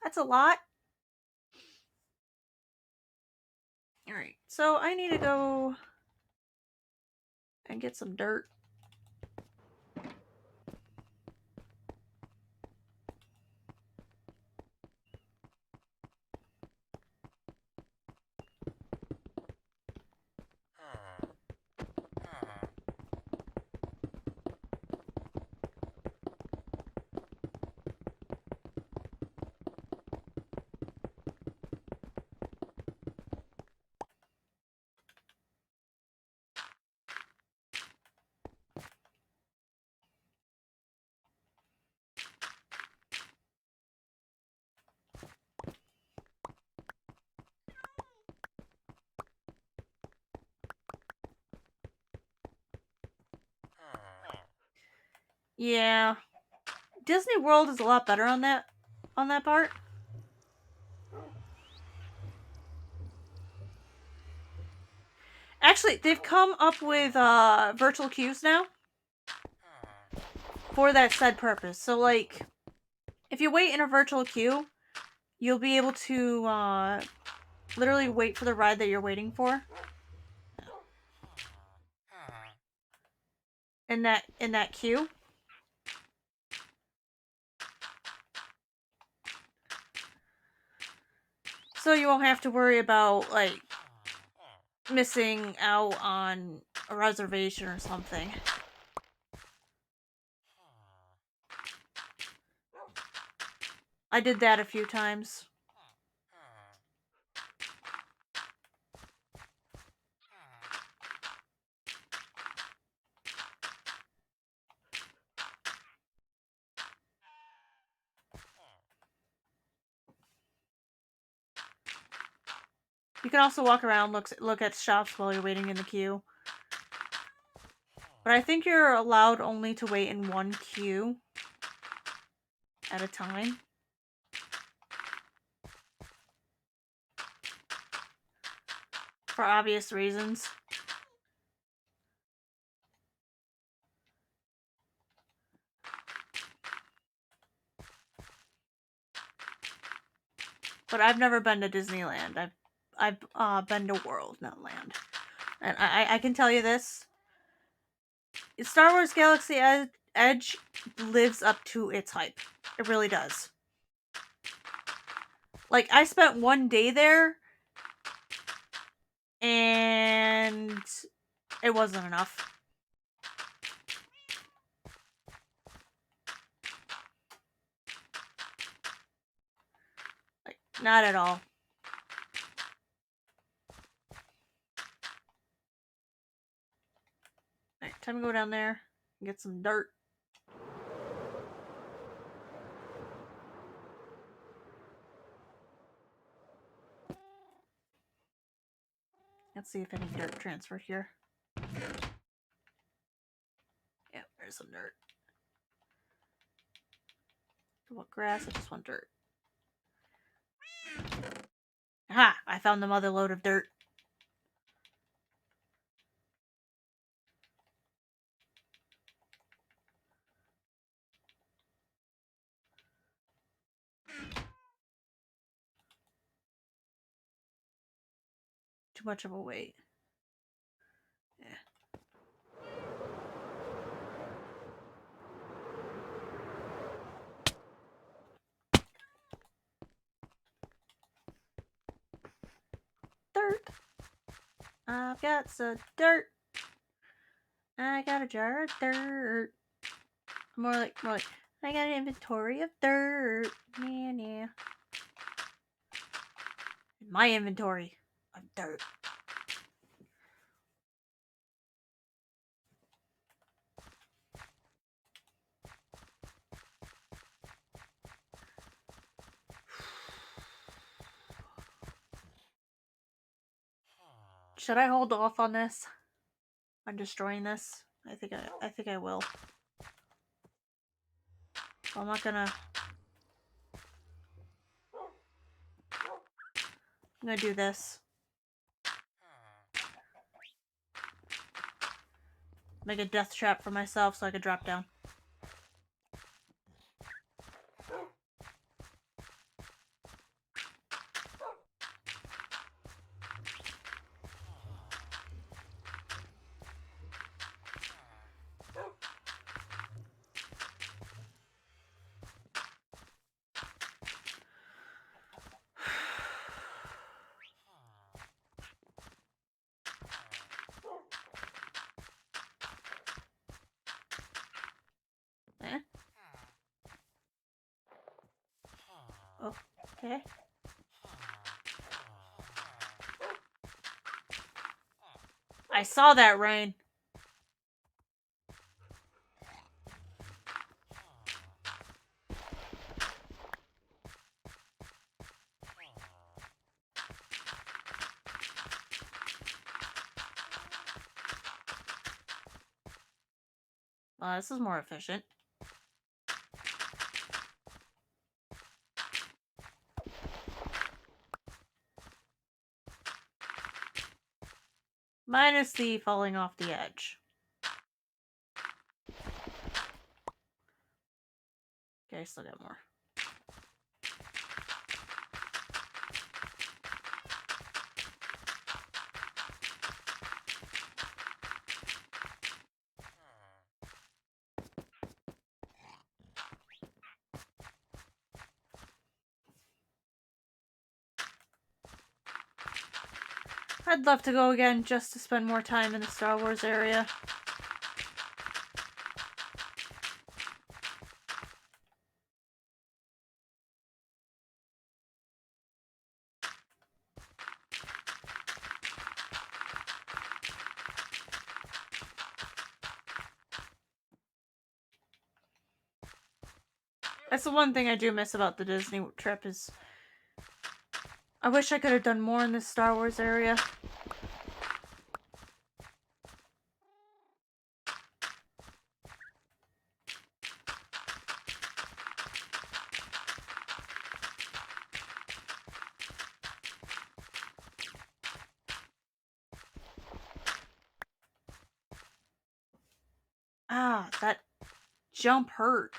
That's a lot. Alright, so I need to go and get some dirt. Yeah. Disney World is a lot better on that part. Actually, they've come up with virtual queues now for that said purpose. So like if you wait in a virtual queue, you'll be able to literally wait for the ride that you're waiting for. In that queue. So you won't have to worry about like missing out on a reservation or something. I did that a few times. You can also walk around, look at shops while you're waiting in the queue. But I think you're allowed only to wait in one queue at a time. For obvious reasons. But I've never been to Disneyland. I've been to World, not Land. And I can tell you this. Star Wars Galaxy Edge lives up to its hype. It really does. Like, I spent one day there, and it wasn't enough. Like, not at all. Alright, time to go down there and get some dirt. Let's see if any dirt transferred here. Yeah, there's some dirt. I want grass, I just want dirt. Aha! I found the mother lode of dirt. Too much of a wait. Yeah. Dirt. I've got some dirt. I got a jar of dirt. More like, I got an inventory of dirt. Yeah. My inventory of dirt. Should I hold off on this? On destroying this? I think I will. I'm not gonna. I'm gonna do this. Make a death trap for myself so I could drop down. Eh? Oh, okay. I saw that rain. This is more efficient. Minus the falling off the edge. Okay, I still got more. I'd love to go again just to spend more time in the Star Wars area. That's the one thing I do miss about the Disney trip is I wish I could have done more in the Star Wars area. Ah, that jump hurt.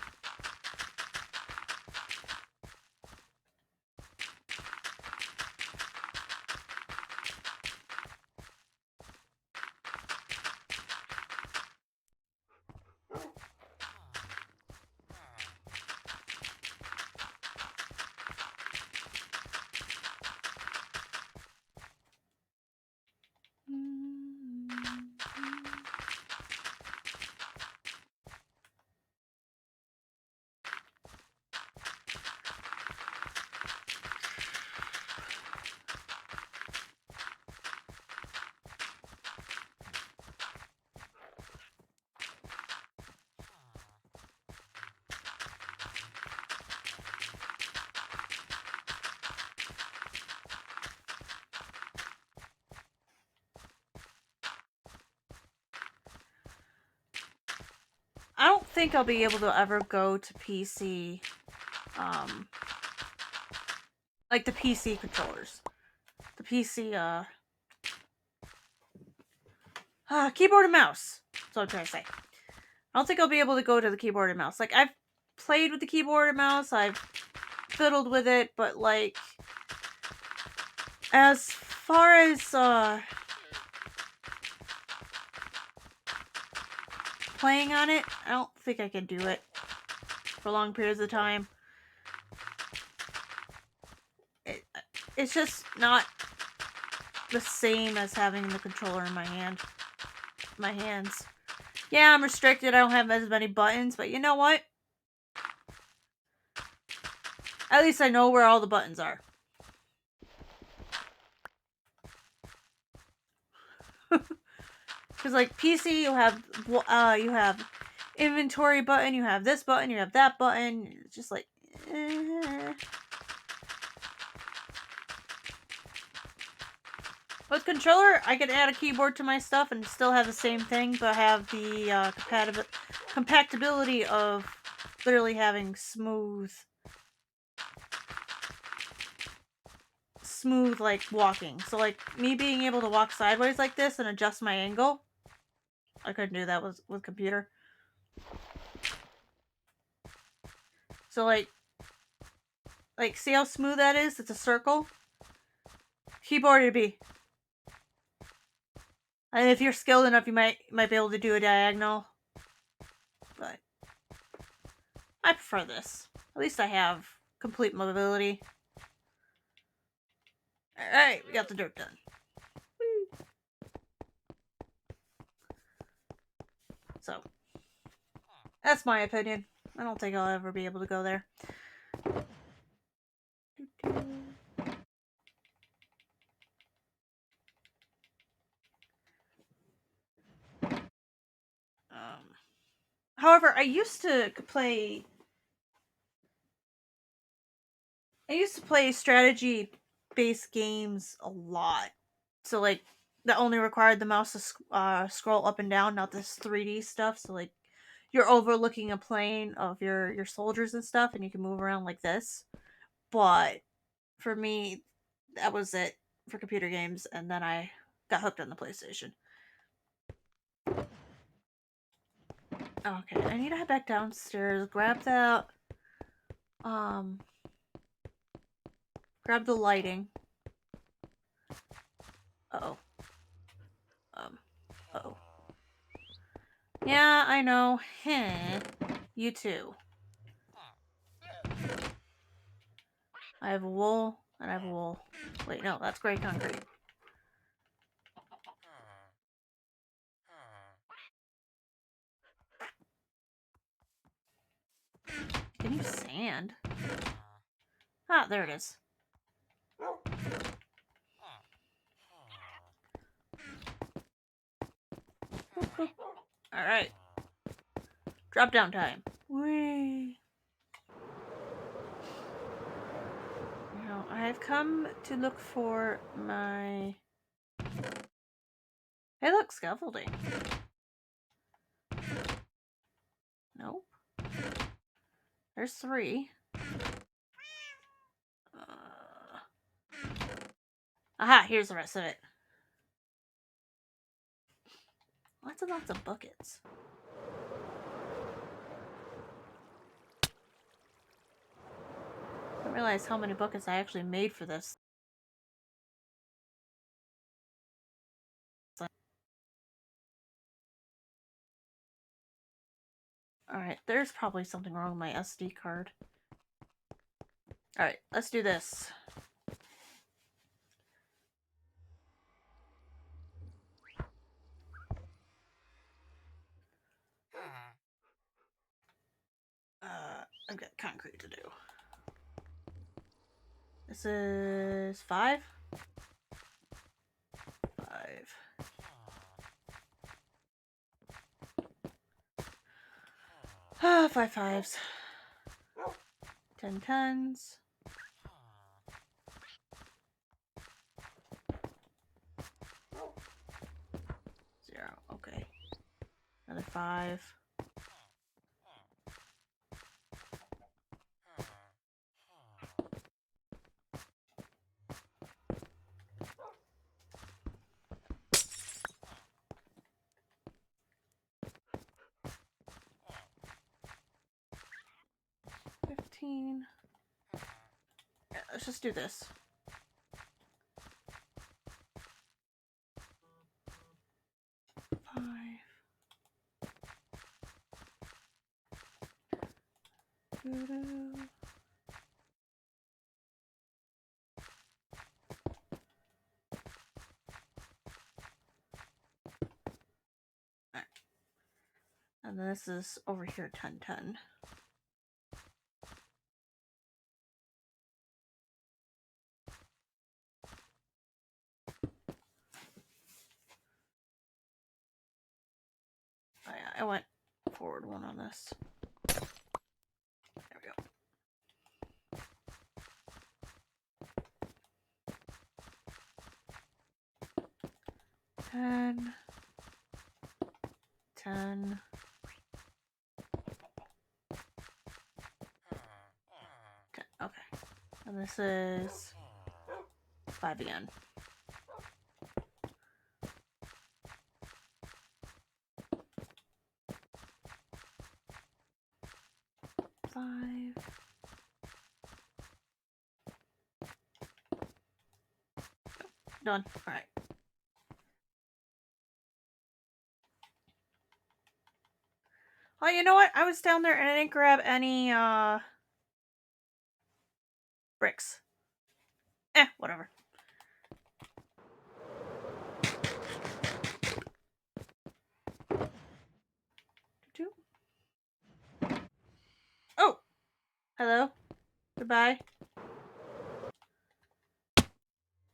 I don't think I'll be able to ever go to PC, like the PC controllers. The PC, keyboard and mouse. That's what I'm trying to say. I don't think I'll be able to go to the keyboard and mouse. Like, I've played with the keyboard and mouse, I've fiddled with it, but, like, as far as, playing on it, I don't think I can do it for long periods of time. It's just not the same as having the controller in my hands. Yeah, I'm restricted. I don't have as many buttons, but you know what? At least I know where all the buttons are. Because like PC, you have inventory button, you have this button, you have that button. It's just like, With controller, I could add a keyboard to my stuff and still have the same thing, but have the compatibility of literally having smooth like walking. So like me being able to walk sideways like this and adjust my angle, I couldn't do that with computer. So like see how smooth that is? It's a circle. Keyboard it'd be. And if you're skilled enough, you might be able to do a diagonal. But I prefer this. At least I have complete mobility. Alright, we got the dirt done. Whee. So, that's my opinion. I don't think I'll ever be able to go there. However, I used to play strategy-based games a lot. So like that only required the mouse to scroll up and down, not this 3D stuff. So like you're overlooking a plane of your soldiers and stuff, and you can move around like this. But for me, that was it for computer games, and then I got hooked on the PlayStation. Okay, I need to head back downstairs, grab that, grab the lighting. Uh-oh. Uh-oh. Yeah, I know. Heh. You too. I have wool, and I have wool. Wait, no, that's gray concrete. sand. Ah, there it is. Alright. Drop down time. Whee! Now, I've come to look for my... Hey, look, scaffolding. Nope. There's 3. Aha, here's the rest of it. Lots and lots of buckets. I didn't realize how many buckets I actually made for this. Alright, there's probably something wrong with my SD card. Alright, let's do this. I've got concrete to do. This is 5. 5. Ah, 5 5s. 10 10s. 0. Okay. Another 5. $15. Yeah, let's just do this. Five. Doo-doo. Right. And this is over here 10 10. Oh yeah, I went forward 1 on this. There we go. 10. 10. Okay. And this is 5 again. Five. Done. Alright. Oh, you know what? I was down there and I didn't grab any, bricks. Whatever. Oh! Hello. Goodbye.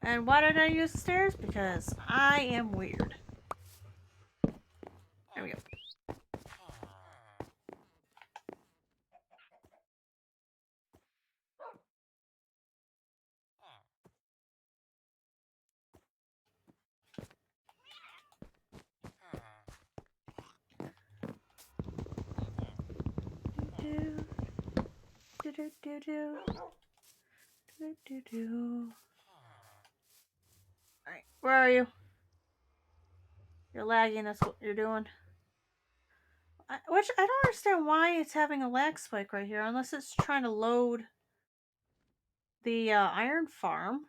And why did I use the stairs? Because I am weird. There we go. Alright, where are you? You're lagging, that's what you're doing. Which I don't understand why it's having a lag spike right here, unless it's trying to load the iron farm.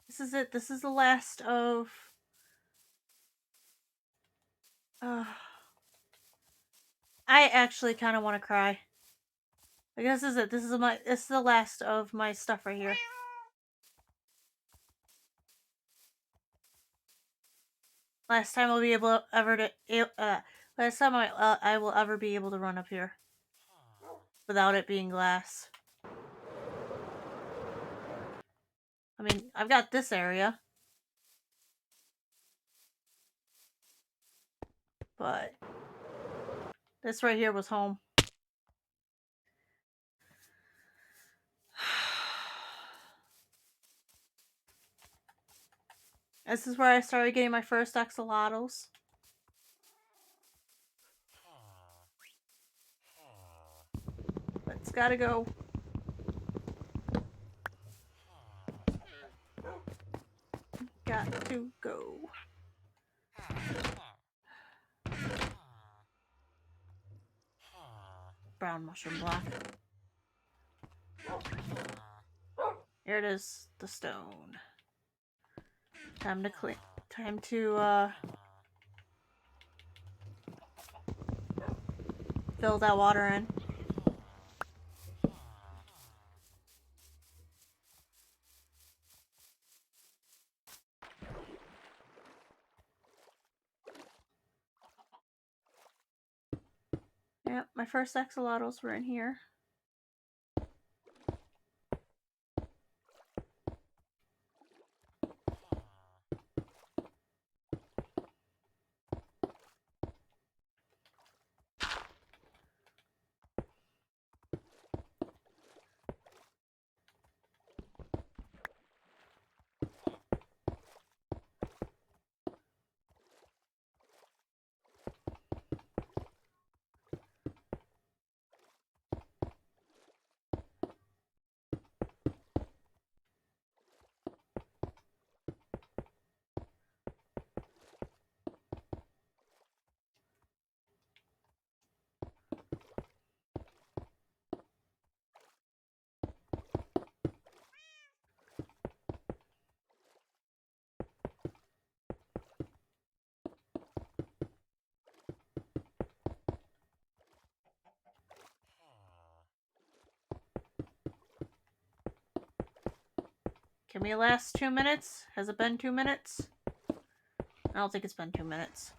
This is it. This is the last of... I actually kind of want to cry. I guess this is it. This is the last of my stuff right here. Last time I'll be able ever to. Last time I will ever be able to run up here without it being glass. I mean, I've got this area, but this right here was home. This is where I started getting my first axolotls. Let's gotta go. Got to go. Brown mushroom block. Here it is, the stone. Time to clean. Time to fill that water in. Yep, my first axolotls were in here. Can we last 2 minutes? Has it been 2 minutes? I don't think it's been 2 minutes.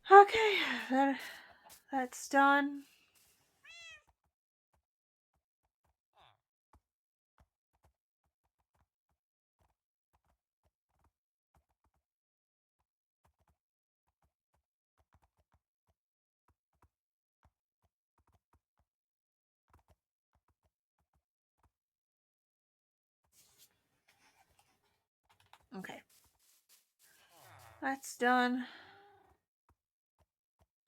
Okay, that's done. Okay. That's done.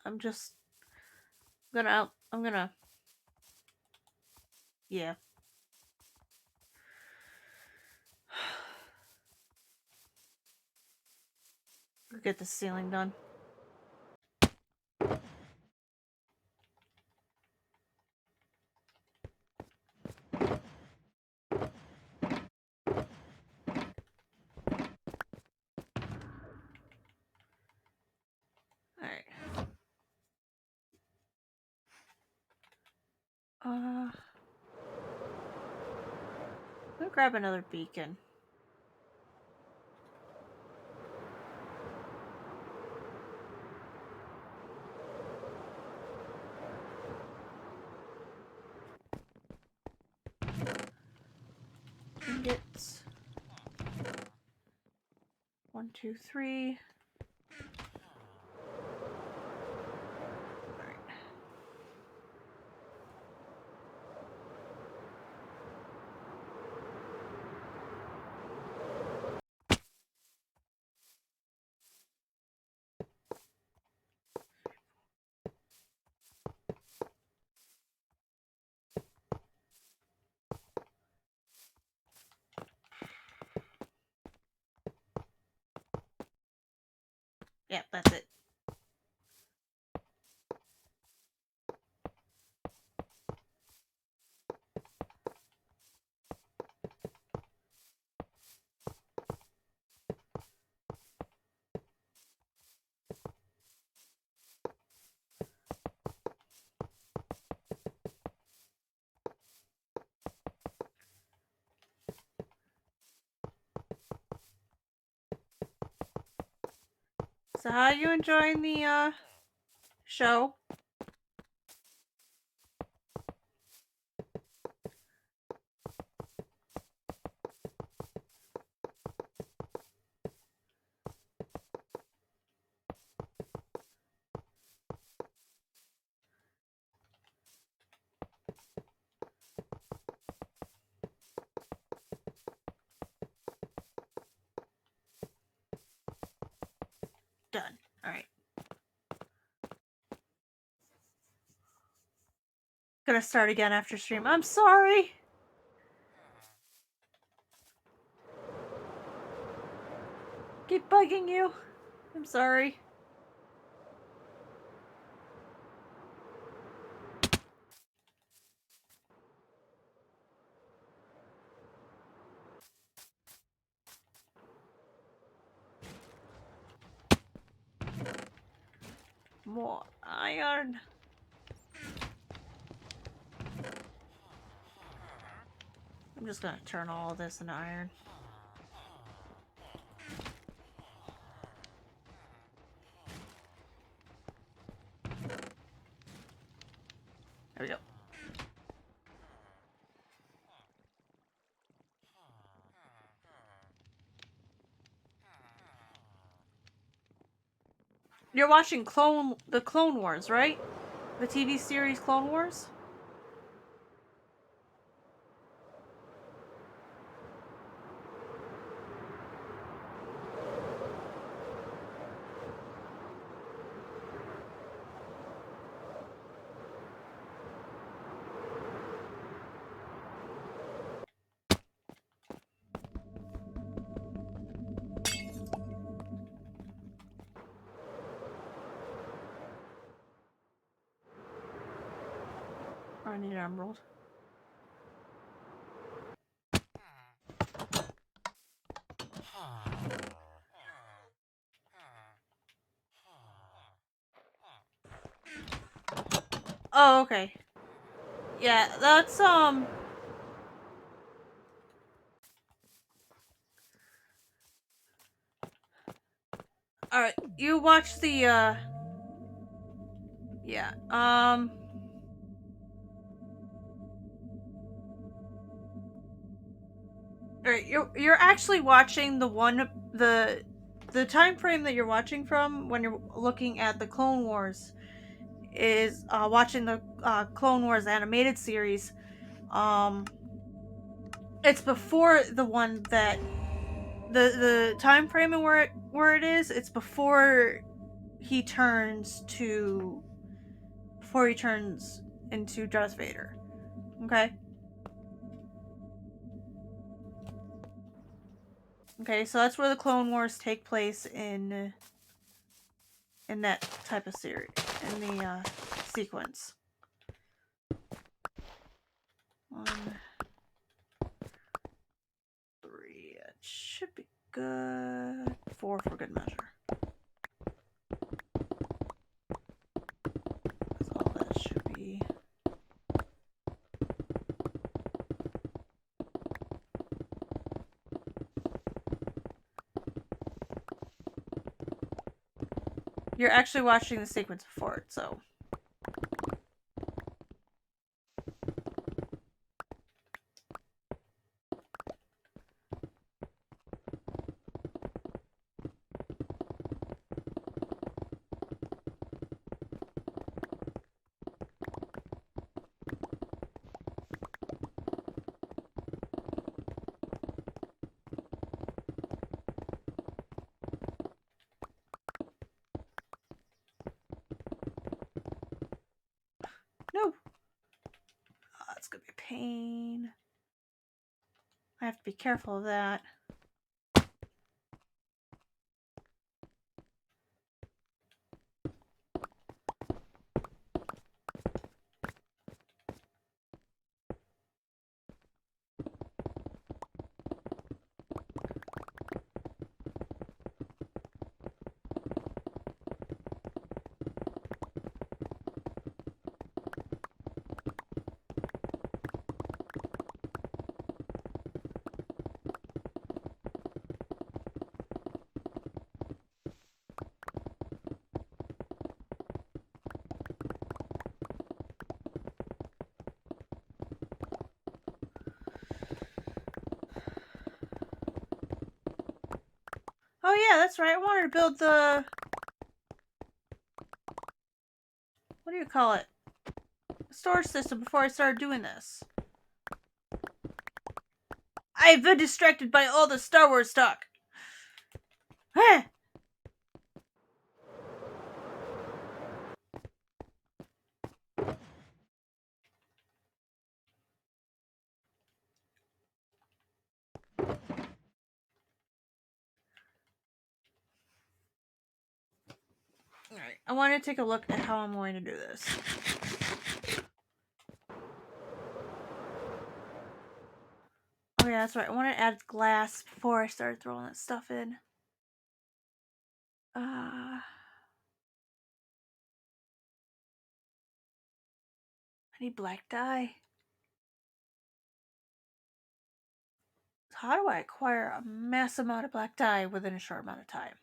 I'm gonna yeah. Go get the ceiling done. Alright. I'm gonna grab another beacon. Ingots. 1, 2, 3. Alright. Yep, that's it. So how are you enjoying the show? Done. Alright. Gonna start again after stream. I'm sorry! Keep bugging you. I'm sorry. More iron. I'm just gonna turn all of this into iron. There we go. You're watching the Clone Wars, right? The TV series Clone Wars? I need an emerald. Oh, okay. Yeah, that's, Alright, you watch the, yeah, Alright, you're actually watching the time frame that you're watching from when you're looking at the Clone Wars is watching the Clone Wars animated series. It's before the one that the time frame and where it is. It's he turns to before he turns into Darth Vader. Okay. Okay, so that's where the Clone Wars take place in that type of series, in the sequence. 1, 3, it should be good. 4 for good measure. That's all that should be. You're actually watching the sequence before it, so. No! Oh, that's gonna be a pain. I have to be careful of that. Oh yeah, that's right. I wanted to build the... What do you call it? Storage system before I started doing this. I've been distracted by all the Star Wars talk. Huh. Alright, I want to take a look at how I'm going to do this. Oh yeah, that's right. I want to add glass before I start throwing that stuff in. I need black dye. How do I acquire a mass amount of black dye within a short amount of time?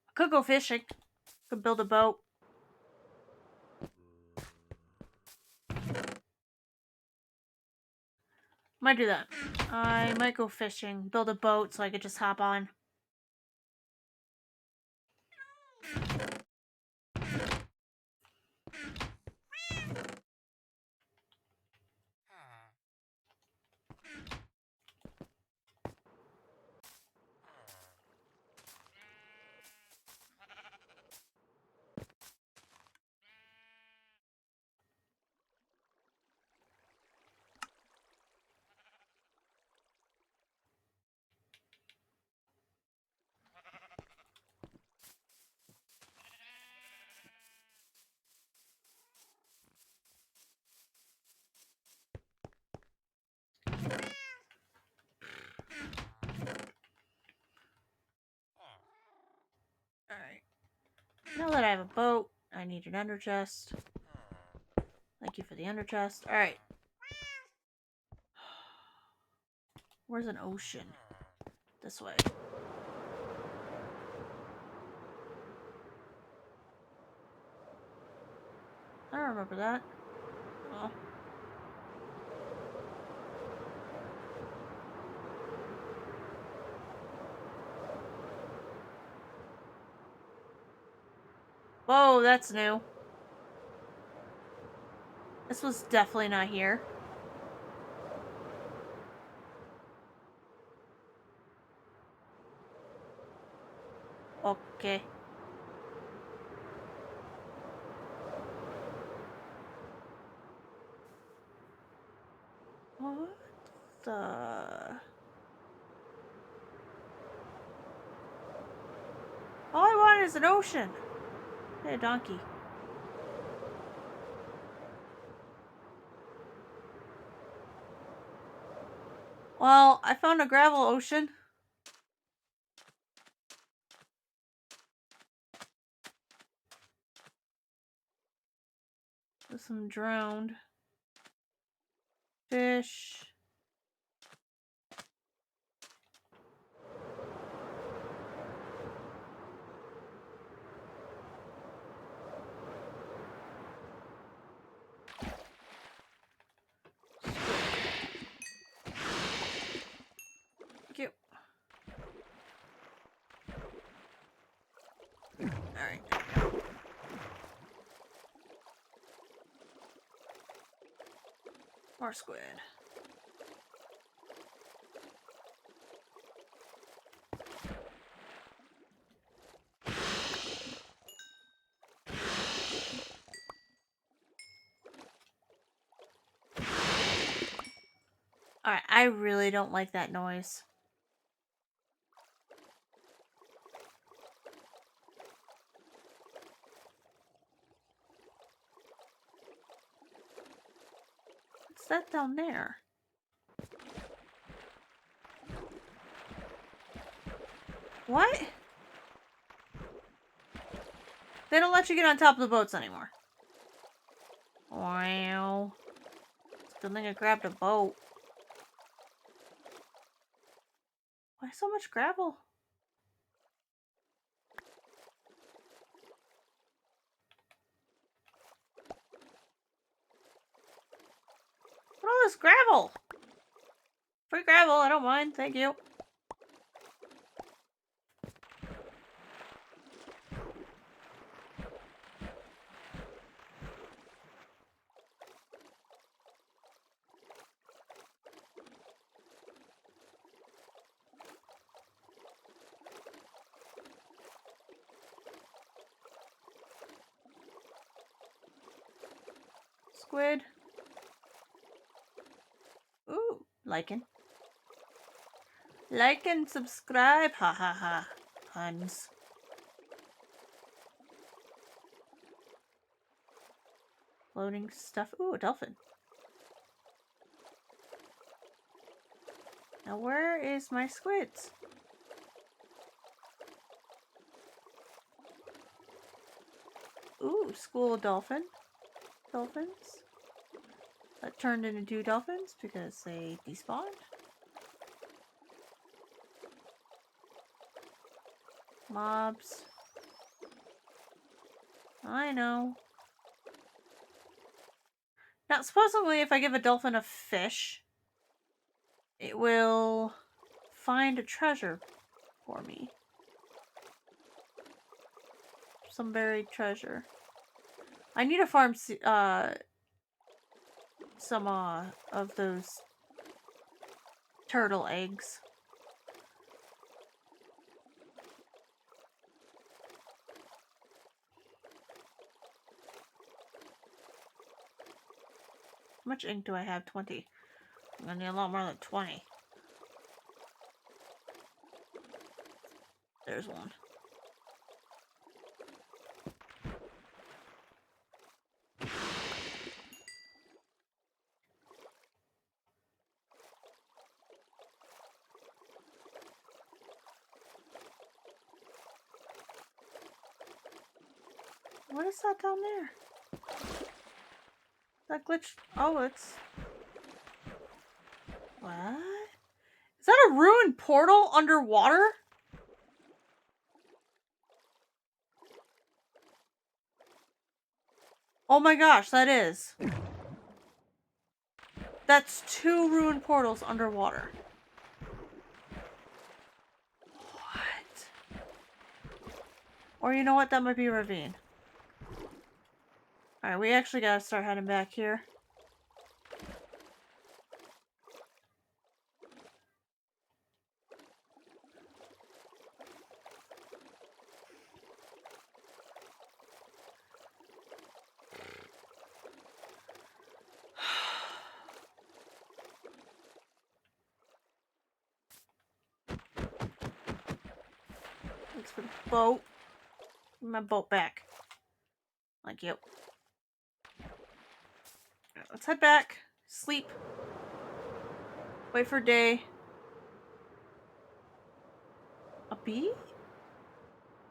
I could go fishing. Could build a boat. Might do that. I might go fishing. Build a boat so I could just hop on. Alright. Now that I have a boat, I need an ender chest. Thank you for the ender chest. Alright. Where's an ocean? This way. I don't remember that. Oh. Whoa, that's new. This was definitely not here. Okay. What the... All I want is an ocean. Hey, donkey. Well, I found a gravel ocean. With some drowned fish. Cute. Alright. More squid. Alright, I really don't like that noise. What's that down there? What? They don't let you get on top of the boats anymore. Wow. Good thing I grabbed a boat. Why so much gravel? What all this gravel? Free gravel, I don't mind, thank you. squid. Ooh, liking. Like and subscribe. Ha ha ha. Puns. Loading stuff. Ooh, a dolphin. Now where is my squids? Ooh, school dolphin. Dolphins. That turned into 2 dolphins because they despawned. Mobs. I know. Now, supposedly, if I give a dolphin a fish, it will find a treasure for me. Some buried treasure. I need to farm some of those turtle eggs. How much ink do I have? 20. I'm gonna need a lot more than 20. There's one. What is that down there? That glitch. Oh, it's. What? Is that a ruined portal underwater? Oh my gosh, that is. That's 2 ruined portals underwater. What? Or you know what? That might be a ravine. Alright, we actually gotta start heading back here. Thanks for the boat. Give me my boat back. Like, yep. Right, let's head back. Sleep. Wait for day. A bee?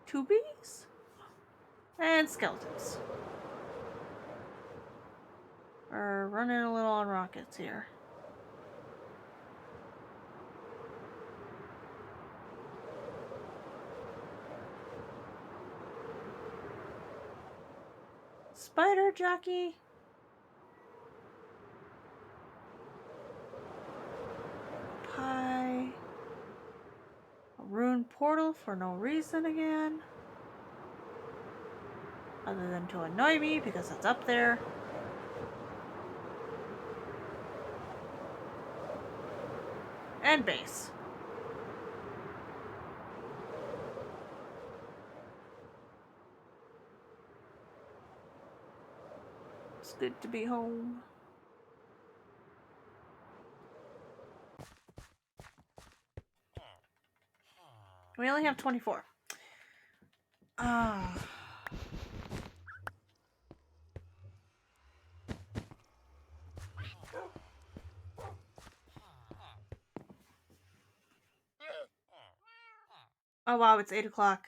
2 bees? And skeletons. We're running a little on rockets here. Spider jockey. Pie. A ruined portal for no reason again. Other than to annoy me because it's up there. And base. It's good to be home. We only have 24. Ah. Oh wow, it's 8 o'clock.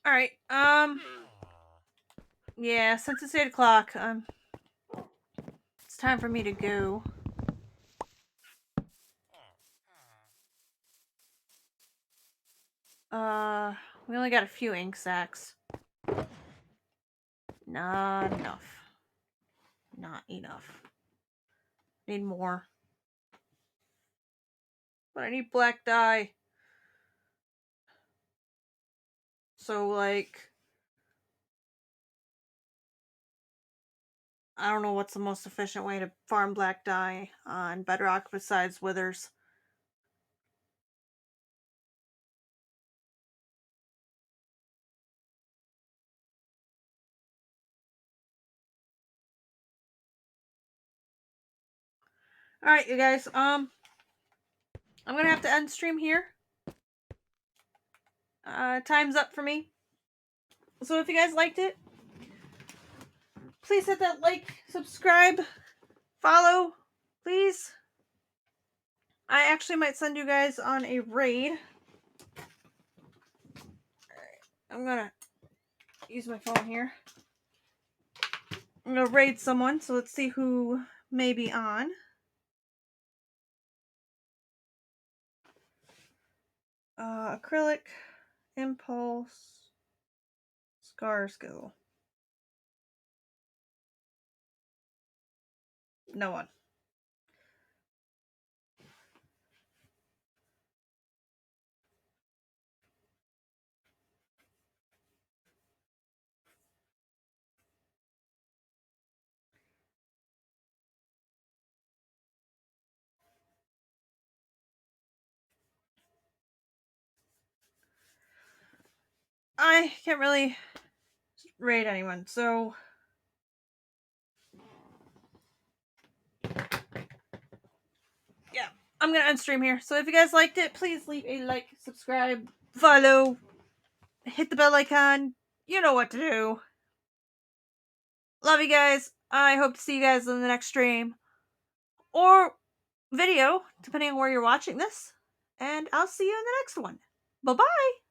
Alright, yeah, since it's 8 o'clock, it's time for me to go. We only got a few ink sacs. Not enough. Not enough. Need more. But I need black dye. So, like, I don't know what's the most efficient way to farm black dye on Bedrock besides withers. Alright, you guys, I'm gonna have to end stream here. Time's up for me. So if you guys liked it, please hit that like, subscribe, follow, please. I actually might send you guys on a raid. Alright, I'm gonna use my phone here. I'm gonna raid someone, so let's see who may be on. Acrylic, Impulse, Scar Skill. No one. I can't really raid anyone, so yeah, I'm gonna end stream here. So if you guys liked it, please leave a like, subscribe, follow, hit the bell icon. You know what to do. Love you guys. I hope to see you guys in the next stream or video, depending on where you're watching this. And I'll see you in the next one. Bye bye.